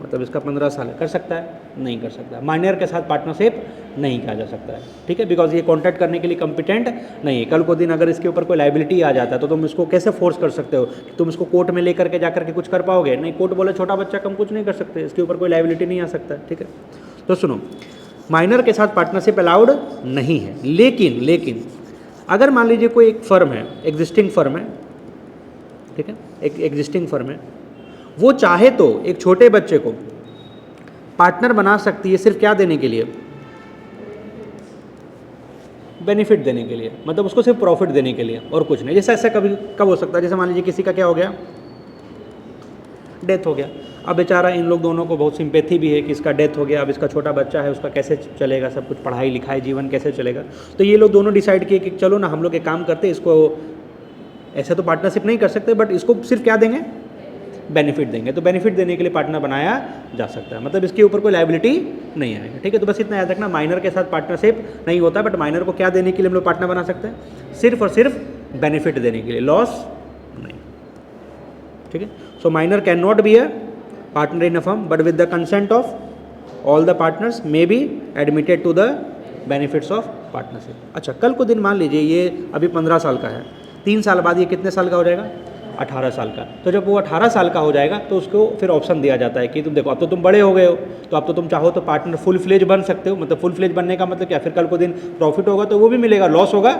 मतलब इसका 15 साल है, कर सकता है, नहीं कर सकता। माइनर के साथ पार्टनरशिप नहीं किया जा सकता है। ठीक है, बिकॉज ये कॉन्ट्रैक्ट करने के लिए कंपिटेंट नहीं है। कल को दिन अगर इसके ऊपर कोई लायबिलिटी आ जाता है तो तुम इसको कैसे फोर्स कर सकते हो, तुम इसको कोर्ट में लेकर के जाकर के कुछ कर पाओगे, नहीं, कोर्ट बोले छोटा बच्चा कम कुछ नहीं कर सकते, इसके ऊपर कोई लायबिलिटी नहीं आ सकता है। ठीक है, तो सुनो, माइनर के साथ पार्टनरशिप अलाउड नहीं है, लेकिन अगर मान लीजिए कोई एक फर्म है, एग्जिस्टिंग फर्म है, ठीक है, एक एग्जिस्टिंग फर्म है, वो चाहे तो एक छोटे बच्चे को पार्टनर बना सकती है, सिर्फ क्या देने के लिए, बेनिफिट देने के लिए, मतलब उसको सिर्फ प्रॉफिट देने के लिए और कुछ नहीं। जैसे ऐसा कभी कब हो सकता है, जैसे मान लीजिए किसी का क्या हो गया, डेथ हो गया, अब बेचारा इन लोग दोनों को बहुत सिंपैथी भी है कि इसका डेथ हो गया, अब इसका छोटा बच्चा है, उसका कैसे चलेगा, सब कुछ पढ़ाई लिखाई जीवन कैसे चलेगा। तो ये लोग दोनों डिसाइड किए कि चलो ना हम लोग एक काम करते, इसको ऐसे तो पार्टनरशिप नहीं कर सकते, बट इसको सिर्फ क्या देंगे, बेनिफिट देंगे। तो बेनिफिट देने के लिए पार्टनर बनाया जा सकता है, मतलब इसके ऊपर कोई लायबिलिटी नहीं आएगा, ठीक है। तो बस इतना याद रखना, माइनर के साथ पार्टनरशिप नहीं होता, बट माइनर को क्या देने के लिए हम लोग पार्टनर बना सकते हैं, सिर्फ और सिर्फ बेनिफिट देने के लिए, लॉस नहीं, ठीक है। So minor can not be a partner in a firm, but with the consent of all the partners may be admitted to the benefits of partnership. अच्छा, कल को दिन मान लीजिए ये अभी 15 साल का है, 3 साल बाद ये कितने साल का हो जाएगा, 18 साल का। तो जब वो 18 साल का हो जाएगा तो उसको फिर ऑप्शन दिया जाता है कि तुम देखो अब तो तुम बड़े हो गए हो, तो अब तो तुम चाहो तो पार्टनर फुल फ्लेज बन सकते हो। मतलब फुल फ्लेज बनने का मतलब क्या, फिर कल को दिन प्रॉफिट होगा तो वो भी मिलेगा, लॉस होगा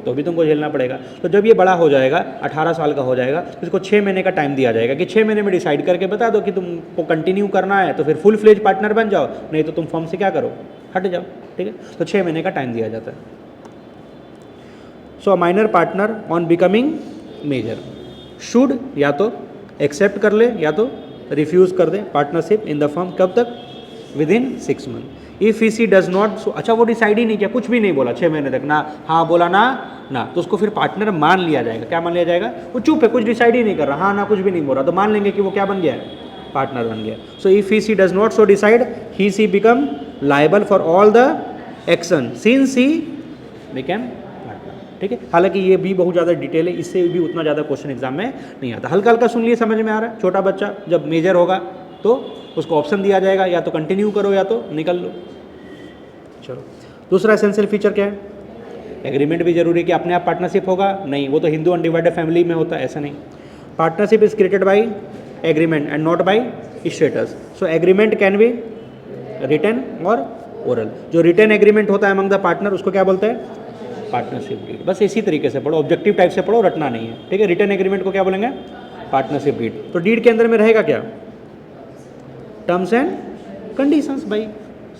तो भी तुमको झेलना पड़ेगा। तो जब ये बड़ा हो जाएगा, 18 साल का हो जाएगा, तो इसको 6 महीने का टाइम दिया जाएगा कि 6 महीने में डिसाइड करके बता दो कि तुमको कंटिन्यू करना है तो फिर फुल फ्लेज पार्टनर बन जाओ, नहीं तो तुम फर्म से क्या करो, हट जाओ, ठीक है। तो 6 महीने का टाइम दिया जाता है। So a minor partner on becoming major should या तो एक्सेप्ट कर ले या तो रिफ्यूज़ कर दे पार्टनरशिप इन द फर्म, कब तक, within 6 month. If he she does not, अच्छा वो डिसाइड ही नहीं किया, कुछ भी नहीं बोला 6 महीने तक, ना हाँ बोला ना, तो उसको फिर पार्टनर मान लिया जाएगा। क्या मान लिया जाएगा, वो चुप है, कुछ डिसाइड ही नहीं कर रहा, हाँ ना कुछ भी नहीं बोल रहा, तो मान लेंगे कि वो क्या बन गया है, पार्टनर बन गया। So if he she does not so decide, he she become liable for all the action since he become, ठीक है। हालांकि ये भी बहुत ज़्यादा डिटेल है, इससे भी उतना ज़्यादा क्वेश्चन एग्जाम में नहीं आता, हल्का हल्का सुन लिए, समझ में आ रहा है। छोटा बच्चा जब मेजर होगा तो उसको ऑप्शन दिया जाएगा, या तो कंटिन्यू करो या तो निकल लो। चलो, दूसरा एसेंशियल फीचर क्या है, एग्रीमेंट भी जरूरी है कि अपने आप पार्टनरशिप होगा, नहीं, वो तो हिंदू अनडिवाइडेड फैमिली में होता है, ऐसा नहीं। Partnership is created by agreement and not by status. So agreement can be written or oral. जो रिटन एग्रीमेंट होता है अमंग द पार्टनर उसको क्या बोलते हैं, पार्टनरशिप डीड। बस इसी तरीके से पढ़ो, ऑब्जेक्टिव टाइप से पढ़ो, रटना नहीं है, ठीक है। रिटन एग्रीमेंट को क्या बोलेंगे, पार्टनरशिप डीड। तो डीड के अंदर में रहेगा क्या, टर्म्स एंड कंडीशंस, भाई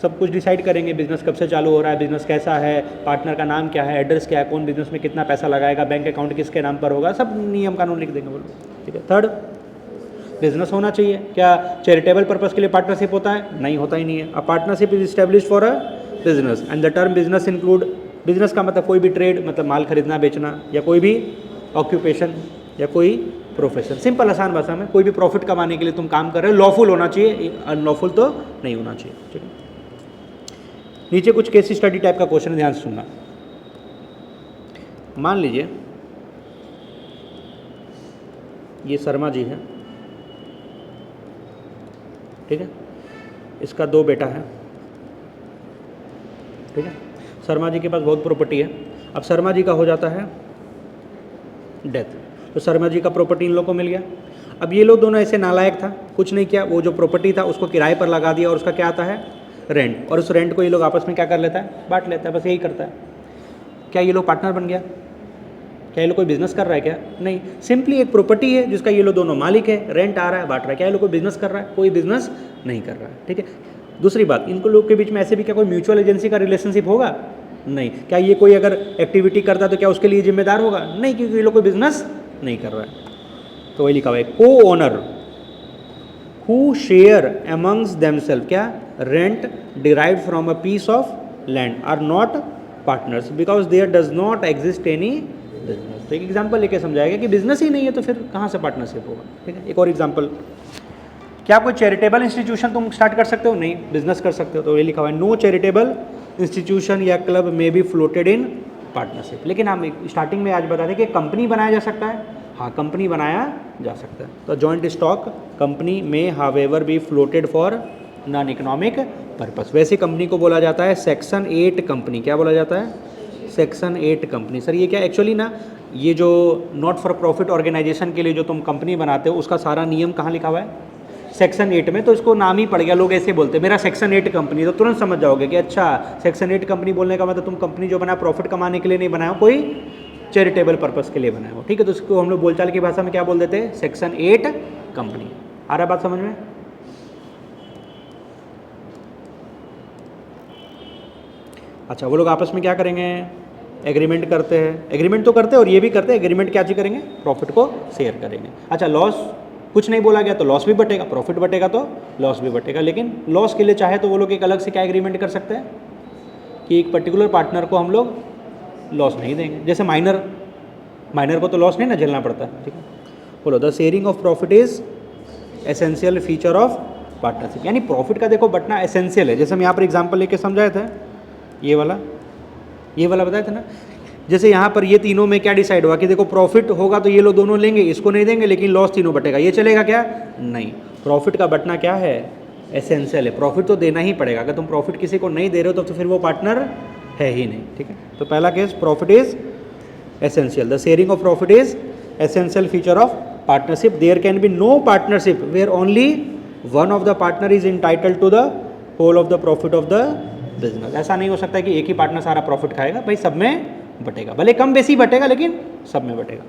सब कुछ डिसाइड करेंगे, बिजनेस कब से चालू हो रहा है, बिजनेस कैसा है, पार्टनर का नाम क्या है, एड्रेस क्या है, कौन बिजनेस में कितना पैसा लगाएगा, बैंक अकाउंट किसके नाम पर होगा, सब नियम कानून लिख देंगे, बोलो, ठीक है। थर्ड, बिजनेस होना चाहिए। क्या चैरिटेबल पर्पस के लिए पार्टनरशिप होता है, नहीं, होता ही नहीं है। A partnership is establish for a business and the term business include, business का मतलब कोई भी ट्रेड, मतलब माल खरीदना बेचना, या कोई भी ऑक्यूपेशन या कोई प्रोफेशन। सिंपल आसान भाषा में, कोई भी प्रॉफिट कमाने के लिए तुम काम कर रहे हो, लॉफुल होना चाहिए, अनलॉफुल तो नहीं होना चाहिए, ठीक है। नीचे कुछ केस स्टडी टाइप का क्वेश्चन, ध्यान से सुनना। मान लीजिए ये शर्मा जी है, ठीक है, इसका 2 बेटा है, ठीक है। शर्मा जी के पास बहुत प्रॉपर्टी है। अब शर्मा जी का हो जाता है डेथ, तो शर्मा जी का प्रॉपर्टी इन लोग को मिल गया। अब ये लोग दोनों ऐसे नालायक था, कुछ नहीं किया, वो जो प्रॉपर्टी था उसको किराए पर लगा दिया और उसका क्या आता है, रेंट, और उस रेंट को ये लोग आपस में क्या कर लेता है, बांट लेता है, बस यही करता है। क्या ये लोग पार्टनर बन गया, क्या ये लोग कोई बिजनेस कर रहा है, क्या नहीं, सिंपली एक प्रॉपर्टी है जिसका ये लोग दोनों मालिक है, रेंट आ रहा है, बांट रहा है। क्या ये लोग कोई बिजनेस कर रहा है, कोई बिजनेस नहीं कर रहा है, ठीक है। दूसरी बात, इनको लोग के बीच में ऐसे भी क्या कोई म्यूचुअल एजेंसी का रिलेशनशिप होगा, नहीं। क्या ये कोई अगर एक्टिविटी करता तो क्या उसके लिए जिम्मेदार होगा, नहीं, क्योंकि ये लोग कोई बिजनेस नहीं कर रहा है। तो वही लिखा हुआ है, co-owner who share amongst themself, क्या, rent derived from a piece of land are not partners because there does not exist any business. तो एक एग्जाम्पल लेके समझाएगा कि बिजनेस ही नहीं है तो फिर कहाँ से पार्टनरशिप होगा, ठीक है। एक और एग्जाम्पल, क्या कोई चैरिटेबल इंस्टीट्यूशन तुम स्टार्ट कर सकते हो, नहीं, बिजनेस कर सकते हो। तो ये लिखा हुआ है, नो चैरिटेबल इंस्टीट्यूशन या क्लब में बी फ्लोटेड इन पार्टनरशिप। लेकिन हम स्टार्टिंग में आज बता दें कि कंपनी बनाया जा सकता है, हाँ, कंपनी बनाया जा सकता है। तो जॉइंट स्टॉक कंपनी में however be floated for non economic purpose. वैसे कंपनी को बोला जाता है सेक्शन 8 कंपनी। क्या बोला जाता है, सेक्शन 8 कंपनी। सर ये क्या, एक्चुअली ना ये जो नॉट फॉर प्रॉफिट ऑर्गेनाइजेशन के लिए जो तुम कंपनी बनाते हो उसका सारा नियम कहाँ लिखा हुआ है, सेक्शन 8 में, तो इसको नाम ही पड़ गया, लोग ऐसे बोलते हैं मेरा सेक्शन 8 कंपनी, तो तुरंत समझ जाओगे कि अच्छा सेक्शन 8 कंपनी बोलने का मतलब तुम कंपनी जो बनाया प्रॉफिट कमाने के लिए नहीं बनाया, कोई चैरिटेबल पर्पस के लिए बनाया हो, ठीक है। तो इसको हम लोग बोलचाल की भाषा में क्या बोल देते हैं, सेक्शन 8 कंपनी। आ रहा बात समझ में? अच्छा, वो लोग आपस में क्या करेंगे, एग्रीमेंट करते हैं, एग्रीमेंट तो करते हैं और ये भी करते हैं, एग्रीमेंट क्या चीज़ करेंगे, प्रॉफिट को शेयर करेंगे। अच्छा, लॉस कुछ नहीं बोला गया तो लॉस भी बटेगा, प्रॉफिट बटेगा तो लॉस भी बटेगा, लेकिन लॉस के लिए चाहे तो वो लोग एक अलग से क्या एग्रीमेंट कर सकते हैं कि एक पर्टिकुलर पार्टनर को हम लोग लॉस नहीं देंगे, जैसे माइनर को तो लॉस नहीं ना झेलना पड़ता, ठीक है। बोलो, the sharing of profit is essential feature of partnership, यानी प्रॉफिट का देखो बटना एसेंशियल है। जैसे हम यहाँ पर एग्जाम्पल लेके समझाए थे, ये वाला बताया था ना, जैसे यहाँ पर ये तीनों में क्या डिसाइड हुआ कि देखो प्रॉफिट होगा तो ये लोग दोनों लेंगे, इसको नहीं देंगे, लेकिन लॉस तीनों बटेगा, ये चलेगा क्या, नहीं। प्रॉफिट का बटना क्या है, एसेंशियल है, प्रॉफिट तो देना ही पड़ेगा, अगर तुम प्रॉफिट किसी को नहीं दे रहे हो तो फिर वो पार्टनर है ही नहीं, ठीक है। तो पहला case, profit is essential, the sharing of profit is essential feature of partnership, there can be no partnership where only one of the partner is entitled to the whole of the profit of the business. ऐसा नहीं हो सकता है कि एक ही पार्टनर सारा प्रॉफिट खाएगा, भाई सब में बटेगा, भले कम बेसी बटेगा लेकिन सब में बटेगा।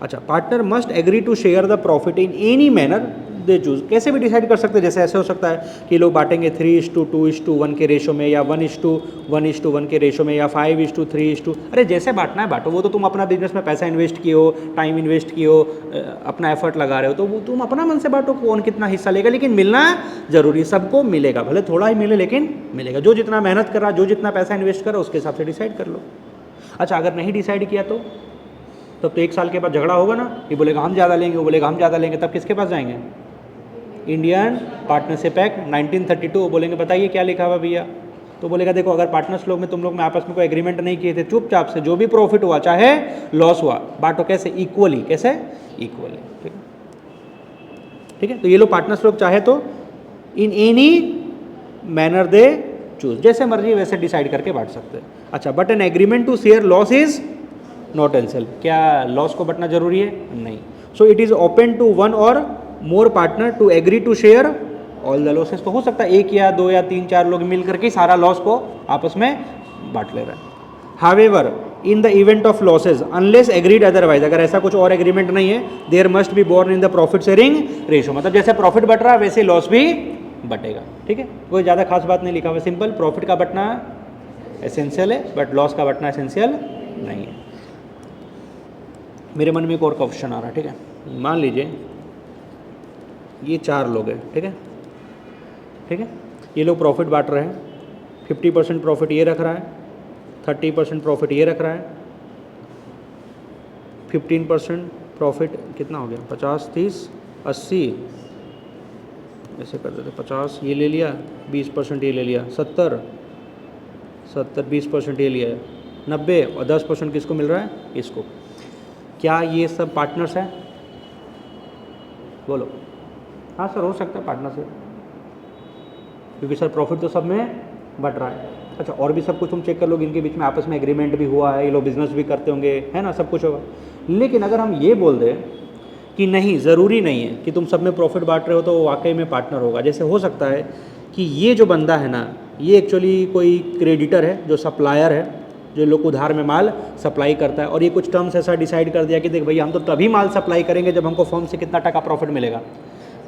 अच्छा, partner must agree to share the profit in any manner they choose, कैसे भी डिसाइड कर सकते हैं, जैसे ऐसे हो सकता है कि लोग बांटेंगे 3:2:1 के रेशो में, या 1:1 के रेशो में, या 5:3, अरे जैसे बांटना है बांटो, वो तो तुम अपना बिजनेस में पैसा इन्वेस्ट किए हो, टाइम इन्वेस्ट किए हो, अपना एफर्ट लगा रहे हो, तो वो तुम अपना मन से बांटो, कौन कितना हिस्सा लेगा, लेकिन मिलना जरूरी, सबको मिलेगा, भले थोड़ा ही मिले लेकिन मिलेगा, जो जितना मेहनत कर रहा, जो जितना पैसा इन्वेस्ट कर रहा उसके हिसाब से डिसाइड कर लो। अच्छा, अगर नहीं डिसाइड किया तो तब तो 1 साल के बाद झगड़ा होगा ना, ये बोलेगा हम ज़्यादा लेंगे, वो बोलेगा हम ज़्यादा लेंगे, तब किसके पास जाएंगे, इंडियन पार्टनरशिप एक्ट 1932, बोलेंगे बताइए क्या लिखा हुआ भैया, तो बोलेगा देखो अगर पार्टनर्स लोग में तुम लोग में आपस में कोई एग्रीमेंट नहीं किए थे, चुपचाप से जो भी प्रॉफिट हुआ चाहे लॉस हुआ बांटो, कैसे, इक्वली, कैसे, इक्वली, ठीक है, ठीक है। तो ये लोग पार्टनर्स लोग चाहे तो in any manner they choose, जैसे मर्जी वैसे डिसाइड करके बांट सकते हैं। अच्छा, but an agreement to share loss is not essential, क्या लॉस को बंटना जरूरी है, नहीं। So it is open to one or more partner to agree to share all the losses, तो हो सकता है 1 या 2 या 3-4 लोग मिल करके सारा लॉस को आपस में बांट ले रहा है। However in the event of losses unless agreed otherwise, अगर ऐसा कुछ और एग्रीमेंट नहीं है, there must be borne in the profit sharing ratio, मतलब जैसे प्रॉफिट बट रहा है वैसे लॉस भी बटेगा, ठीक है। कोई ज़्यादा खास बात नहीं लिखा हुआ, सिंपल, प्रॉफिट का बटना एसेंशियल है बट लॉस का बटना एसेंशियल नहीं है। मेरे मन में एक और क्वेश्चन आ रहा है, ठीक है। मान लीजिए ये 4 लोग हैं, ठीक है, ठीक है, ये लोग प्रॉफिट बांट रहे हैं, 50% प्रॉफिट ये रख रहा है, 30% प्रॉफिट ये रख रहा है, 15% प्रॉफिट कितना हो गया, 50, 30, 80, ऐसे कर देते, 50 ये ले लिया, 20% ये ले लिया, 70, 20% ये लिया, 90 और 10% किसको मिल रहा है, इसको। क्या ये सब पार्टनर्स हैं, बोलो। हाँ सर, हो सकता है पार्टनरशिप, क्योंकि सर प्रॉफिट तो सब में बट रहा है। अच्छा, और भी सब कुछ तुम चेक कर लो, इनके बीच में आपस में एग्रीमेंट भी हुआ है, ये लोग बिजनेस भी करते होंगे, है ना, सब कुछ होगा। लेकिन अगर हम ये बोल दें कि नहीं, ज़रूरी नहीं है कि तुम सब में प्रॉफिट बांट रहे हो तो वो वाकई में पार्टनर होगा। जैसे हो सकता है कि ये जो बंदा है ना, ये एक्चुअली कोई क्रेडिटर है, जो सप्लायर है, जो लोग उधार में माल सप्लाई करता है, और ये कुछ टर्म्स ऐसा डिसाइड कर दिया कि देख भैया हम तो तभी माल सप्लाई करेंगे जब हमको फर्म से कितना टका प्रॉफिट मिलेगा,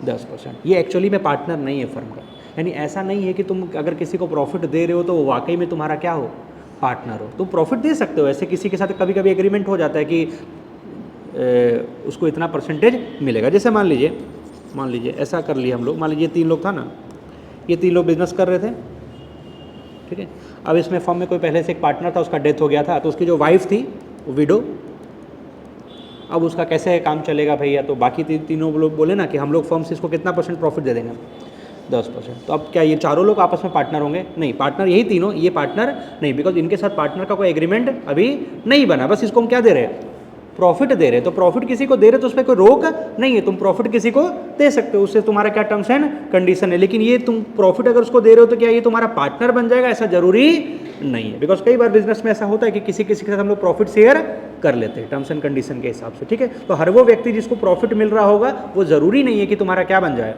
10%। ये एक्चुअली में पार्टनर नहीं है फर्म का, यानी ऐसा नहीं है कि तुम अगर किसी को प्रॉफिट दे रहे हो तो वो वाकई में तुम्हारा क्या हो, पार्टनर हो। तुम प्रॉफिट दे सकते हो, ऐसे किसी के साथ कभी कभी एग्रीमेंट हो जाता है कि उसको इतना परसेंटेज मिलेगा। जैसे मान लीजिए ऐसा कर लिया हम लोग, मान लीजिए 3 लोग था ना, ये 3 लोग बिजनेस कर रहे थे, ठीक है। अब इसमें फर्म में कोई पहले से एक पार्टनर था, उसका डेथ हो गया था, तो उसकी जो वाइफ थी वो विडो, अब उसका कैसे काम चलेगा भैया, तो बाकी तीनों लोग बोले ना कि हम लोग फर्म से इसको कितना % प्रॉफिट दे देंगे, 10%। तो अब क्या ये चारों लोग आपस में पार्टनर होंगे, नहीं, पार्टनर यही तीनों, ये पार्टनर नहीं, बिकॉज इनके साथ पार्टनर का कोई एग्रीमेंट अभी नहीं बना, बस इसको हम क्या दे रहे हैं, प्रॉफिट दे रहे हैं। तो प्रॉफिट किसी को दे रहे तो उस पर कोई रोक नहीं है, तुम प्रॉफिट किसी को दे सकते हो, उससे तुम्हारा क्या टर्म्स एंड कंडीशन है। लेकिन ये तुम प्रॉफिट अगर उसको दे रहे हो तो क्या ये तुम्हारा पार्टनर बन जाएगा, ऐसा जरूरी नहीं है। बिकॉज कई बार बिजनेस में ऐसा होता है कि किसी के साथ हम लोग प्रॉफिट शेयर कर लेते हैं टर्म्स एंड कंडीशन के हिसाब से, ठीक है। तो हर वो व्यक्ति जिसको प्रॉफिट मिल रहा होगा वो जरूरी नहीं है कि तुम्हारा क्या बन जाए,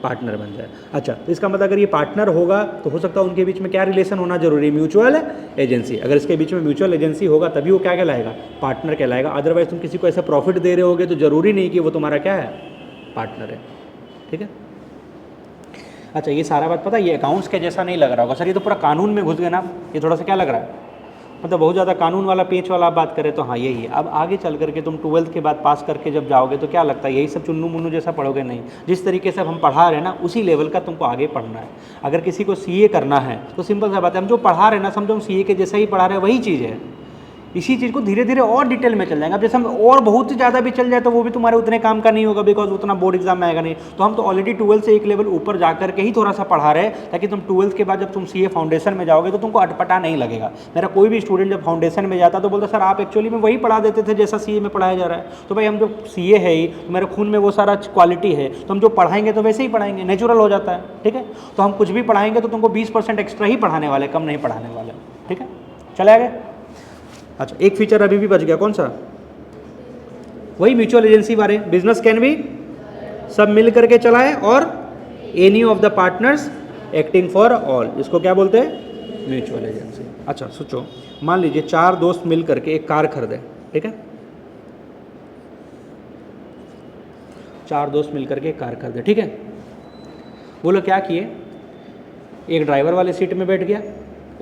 पार्टनर बन जाए। अच्छा, तो इसका मतलब अगर ये पार्टनर होगा तो हो सकता है उनके बीच में क्या रिलेशन होना जरूरी है, म्यूचुअल एजेंसी। अगर इसके बीच में म्यूचुअल एजेंसी होगा तभी वो क्या कहलाएगा, पार्टनर कहलाएगा। अदरवाइज तुम किसी को ऐसा प्रॉफिट दे रहे होगे तो जरूरी नहीं कि वो तुम्हारा क्या है, पार्टनर है। ठीक है। अच्छा, ये सारा बात पता है, ये अकाउंट्स के जैसा नहीं लग रहा होगा सर, ये तो पूरा कानून में घुस गए ना, ये थोड़ा सा क्या लग रहा है, मतलब बहुत ज़्यादा कानून वाला पेच वाला आप बात करें तो हाँ यही है। अब आगे चल करके तुम 12th के बाद पास करके जब जाओगे तो क्या लगता है यही सब चुन्नू मुन्नू जैसा पढ़ोगे, नहीं। जिस तरीके से हम पढ़ा रहे हैं ना उसी लेवल का तुमको आगे पढ़ना है। अगर किसी को सीए करना है तो सिंपल सा बात है, हम जो पढ़ा रहे हैं ना समझो हम सीए के जैसा ही पढ़ा रहे हैं, वही चीज़ है। इसी चीज़ को धीरे धीरे और डिटेल में चल जाएंगे। अब जैसे हम और बहुत ज़्यादा भी चल जाए तो वो भी तुम्हारे उतने काम का नहीं होगा, बिकॉज उतना बोर्ड एग्जाम में आएगा नहीं। तो हम तो ऑलरेडी 12th से एक लेवल ऊपर जा करके ही थोड़ा सा पढ़ा रहे हैं, ताकि तुम 12th के बाद जब तुम सीए फाउंडेशन में जाओगे तो तुमको अटपटा नहीं लगेगा। मेरा कोई भी स्टूडेंट जब फाउंडेशन में जाता तो बोलता सर आप एक्चुअली में वही पढ़ा देते थे जैसा सीए में पढ़ाया जा रहा है। तो भाई हम जो सीए है ही, तो मेरे खून में वो सारा क्वालिटी है, तो हम जो पढ़ाएंगे तो वैसे ही पढ़ाएंगे, नेचुरल हो जाता है। ठीक है, तो हम कुछ भी पढ़ाएंगे तो तुमको 20% एक्स्ट्रा ही पढ़ाने वाले, कम नहीं पढ़ाने वाले। ठीक है, चले आगे। अच्छा, एक फीचर अभी भी बच गया, कौन सा, वही म्यूचुअल एजेंसी बारे। बिजनेस कैन बी, सब मिल करके चलाए, और any of the partners acting for all, इसको क्या बोलते हैं, म्यूचुअल एजेंसी। अच्छा सोचो, मान लीजिए 4 दोस्त मिल करके एक कार खरीदे। ठीक है, 4 दोस्त मिल करके एक कार खरीदे। ठीक है, वो लोग क्या किए, एक ड्राइवर वाले सीट में बैठ गया,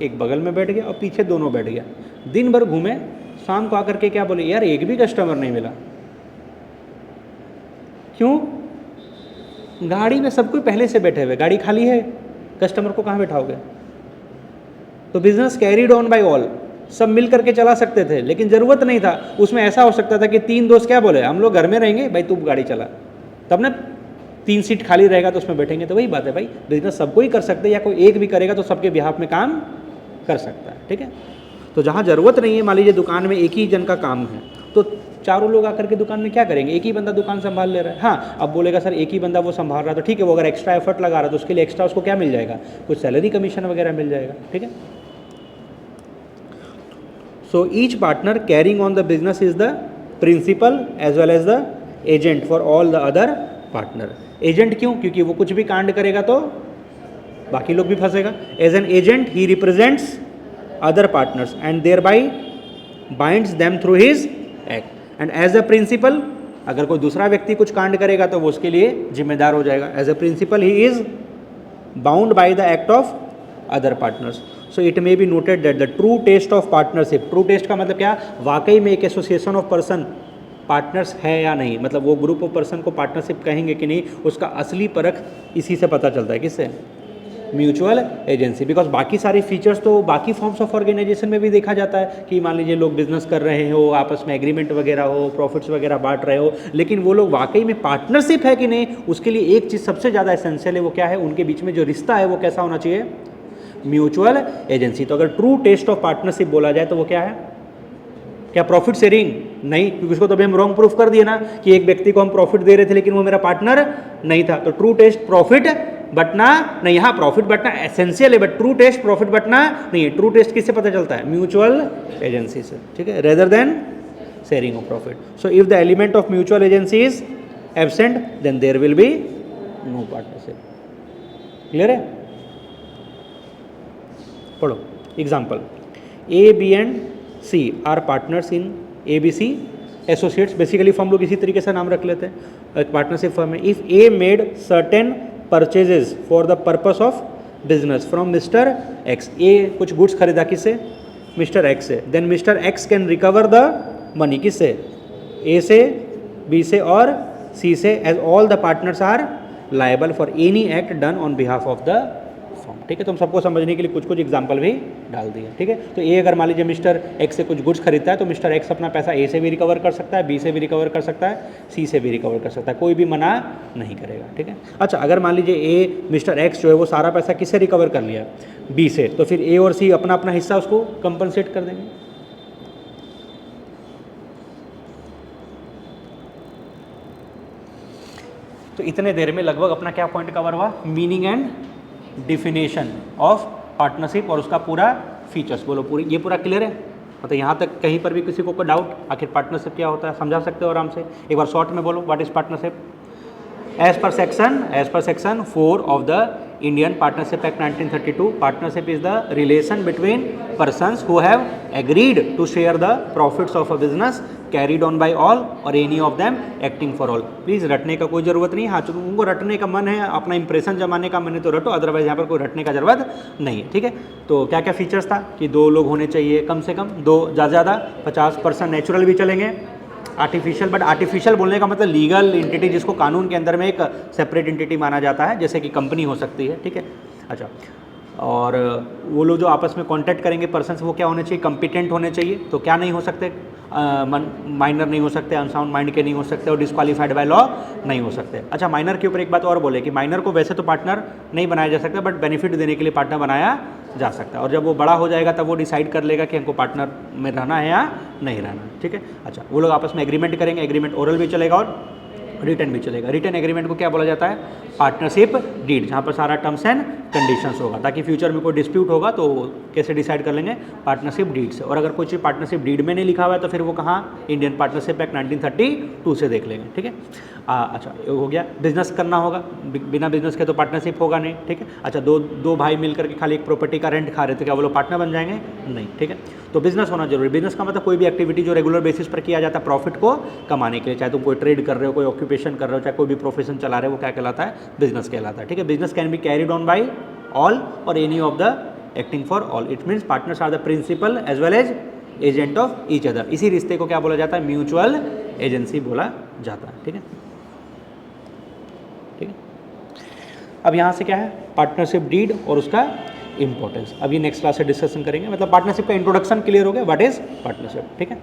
एक बगल में बैठ गया और पीछे दोनों बैठ गया। दिन भर घूमे, शाम को आकर के क्या बोले, यार एक भी कस्टमर नहीं मिला। क्यों, गाड़ी में सब कोई पहले से बैठे हुए, गाड़ी खाली है, कस्टमर को कहाँ बैठाओगे। तो business carried on by all, सब मिल करके चला सकते थे, लेकिन ज़रूरत नहीं था। उसमें ऐसा हो सकता था कि 3 दोस्त क्या बोले, हम लोग घर में रहेंगे, भाई तू गाड़ी चला, तब ना 3 सीट खाली रहेगा तो उसमें बैठेंगे। तो वही बात है भाई, बिजनेस सबको ही कर सकते हैं, या कोई एक भी करेगा तो सबके बिहाफ में काम कर सकता है। ठीक है, तो जहाँ ज़रूरत नहीं है, मान लीजिए दुकान में एक ही जन का काम है, तो चारों लोग आकर के दुकान में क्या करेंगे, एक ही बंदा दुकान संभाल ले रहा है। हाँ, अब बोलेगा सर एक ही बंदा वो संभाल रहा है, तो ठीक है, वो अगर एक्स्ट्रा एफर्ट लगा रहा है तो उसके लिए एक्स्ट्रा उसको क्या मिल जाएगा, कुछ सैलरी कमीशन वगैरह मिल जाएगा। ठीक है, so each partner carrying on the business is the principal as well as the agent for all the other partner. Agent क्यों, क्योंकि वो कुछ भी कांड करेगा तो बाकी लोग भी फंसेगा। As an agent he represents other partners and thereby binds them through his act and as a principal, अगर कोई दूसरा व्यक्ति कुछ कांड करेगा तो वो उसके लिए जिम्मेदार हो जाएगा। As a principal he is bound by the act of other partners. So it may be noted that the true test of partnership, true test का मतलब क्या, वाकई में एक एसोसिएशन ऑफ पर्सन पार्टनर्स है या नहीं, मतलब वो ग्रुप ऑफ पर्सन को पार्टनरशिप कहेंगे कि नहीं, उसका असली परख इसी से पता चलता है। किससे, म्यूचुअल एजेंसी। बिकॉज बाकी सारे फीचर्स तो बाकी फॉर्म्स ऑफ ऑर्गेनाइजेशन में भी देखा जाता है कि मान लीजिए लोग बिजनेस कर रहे हो, आपस में एग्रीमेंट वगैरह हो, प्रॉफिट्स वगैरह बांट रहे हो, लेकिन वो लोग वाकई में पार्टनरशिप है कि नहीं, उसके लिए एक चीज़ सबसे ज़्यादा एसेंशियल है, वो क्या है, उनके बीच में जो रिश्ता है वो कैसा होना चाहिए, म्यूचुअल एजेंसी। तो अगर ट्रू टेस्ट ऑफ पार्टनरशिप बोला जाए तो वो क्या है, क्या प्रॉफिट शेयरिंग, नहीं, क्योंकि उसको तो अभी हम रॉन्ग प्रूफ कर दिए ना कि एक व्यक्ति को हम प्रॉफिट दे रहे थे लेकिन वो मेरा पार्टनर नहीं था। तो ट्रू टेस्ट प्रॉफिट बटना नहीं, यहाँ प्रॉफिट बटना एसेंशियल है, बट ट्रू टेस्ट प्रॉफिट बटना नहीं है। ट्रू टेस्ट किससे पता चलता है, म्यूचुअल एजेंसी से। ठीक है, rather than sharing of profit. So if the element of mutual agency is absent then there will be no partnership. Clear है, पढ़ो example, A B and C are partners in A B C associates. Basically firm लोग इसी तरीके से नाम रख लेते हैं, एक पार्टनरशिप फर्म है। If A made certain purchases for the purpose of business from mister X, A कुछ गुड्स खरीदा किससे, मिस्टर एक्स से, then mister X can recover the money किससे, ए से, बी से और सी से, as all the partners are liable for any act done on behalf of the firm. ठीक है, तो हम सबको समझने के लिए कुछ कुछ एग्जाम्पल भी डाल दिए। ठीक है, तो ए अगर मान लीजिए मिस्टर एक्स से कुछ गुड्स खरीदता है तो मिस्टर एक्स अपना पैसा ए से भी रिकवर कर सकता है, बी से भी रिकवर कर सकता है, सी से भी रिकवर कर सकता है, कोई भी मना नहीं करेगा। ठीक है, अच्छा अगर मान लीजिए ए मिस्टर एक्स जो है वो सारा पैसा किससे रिकवर कर लिया, बी से, तो फिर ए और सी अपना अपना हिस्सा उसको कंपनसेट कर देंगे। तो इतने देर में लगभग अपना क्या पॉइंट कवर हुआ, meaning and definition of partnership और उसका पूरा फीचर्स। बोलो पूरी, ये पूरा क्लियर है, मतलब यहाँ तक कहीं पर भी किसी को कोई डाउट, आखिर पार्टनरशिप क्या होता है समझा सकते हो आराम से। एक बार शॉर्ट में बोलो, what is partnership. As per section 4 of the Indian Partnership Act 1932, partnership is the relation between persons who have agreed to share the profits of a business carried on by all or any of them acting for all. Please रटने का कोई ज़रूरत नहीं, हाँ तुमको रटने का मन है, अपना इंप्रेशन जमाने का मन है तो रटो, अदरवाइज यहाँ पर कोई रटने का ज़रूरत नहीं है, ठीक है। तो क्या क्या फीचर्स था कि 2 लोग होने चाहिए कम से कम, 2 ज़्यादा 50% नेचुरल भी चलेंगे, आर्टिफिशियल, बट आर्टिफिशियल बोलने का मतलब लीगल एंटिटी जिसको कानून के अंदर में एक सेपरेट एंटिटी माना जाता है, जैसे कि कंपनी हो सकती है, ठीक है। अच्छा, और वो लोग जो आपस में कॉन्टैक्ट करेंगे पर्सन्स, वो क्या होने चाहिए, कम्पिटेंट होने चाहिए। तो क्या नहीं हो सकते, माइनर नहीं हो सकते, अनसाउंड माइंड के नहीं हो सकते और डिस्क्वालीफाइड बाय लॉ नहीं हो सकते। अच्छा, माइनर के ऊपर एक बात और बोले कि माइनर को वैसे तो पार्टनर नहीं बनाया जा सकता, बट बेनिफिट देने के लिए पार्टनर बनाया जा सकता है, और जब वो बड़ा हो जाएगा तब वो डिसाइड कर लेगा कि हमको पार्टनर में रहना है या नहीं रहना, ठीक है। अच्छा, वो लोग आपस में एग्रीमेंट करेंगे, एग्रीमेंट ओरल भी चलेगा और रिटर्न भी चलेगा। रिटर्न एग्रीमेंट को क्या बोला जाता है, पार्टनरशिप डीड, जहाँ पर सारा टर्म्स एंड कंडीशंस होगा, ताकि फ्यूचर में कोई डिस्प्यूट होगा तो कैसे डिसाइड कर लेंगे, पार्टनरशिप डीड से। और अगर कोई चीज़ पार्टनरशिप डीड में नहीं लिखा हुआ है तो फिर वो कहाँ, इंडियन पार्टनरशिप एक्ट 1932 से देख लेंगे, ठीक है। अच्छा, ये हो गया। बिजनेस करना होगा, बिना बिजनेस के तो पार्टनरशिप होगा नहीं, ठीक है। अच्छा, दो भाई मिलकर के खाली एक प्रॉपर्टी का रेंट खा रहे थे, क्या वो लोग पार्टनर बन जाएंगे, नहीं, ठीक है। तो बिजनेस होना जरूरी। बिजनेस का मतलब कोई भी एक्टिविटी जो रेगुलर बेसिस पर किया जाता है प्रॉफिट को कमाने के लिए, चाहे तुम कोई ट्रेड कर रहे हो, कोई ऑक्यूपेशन कर रहे हो, चाहे कोई भी प्रोफेशन चला रहे हो, वो क्या कहलाता है, बिजनेस कहलाता है, ठीक है। Business can be carried on by all or any of the acting for all. It means partners are the principal as well as agent of each other. इसी रिश्ते को क्या बोला जाता है, म्यूचुअल एजेंसी बोला जाता है, ठीक है, ठीक है। अब यहाँ से क्या है, पार्टनरशिप डीड और उसका इंपॉर्टेंस, अभी नेक्स्ट क्लास से डिस्कशन करेंगे। मतलब पार्टनरशिप का इंट्रोडक्शन क्लियर हो गया, व्हाट इज पार्टनरशिप, ठीक है।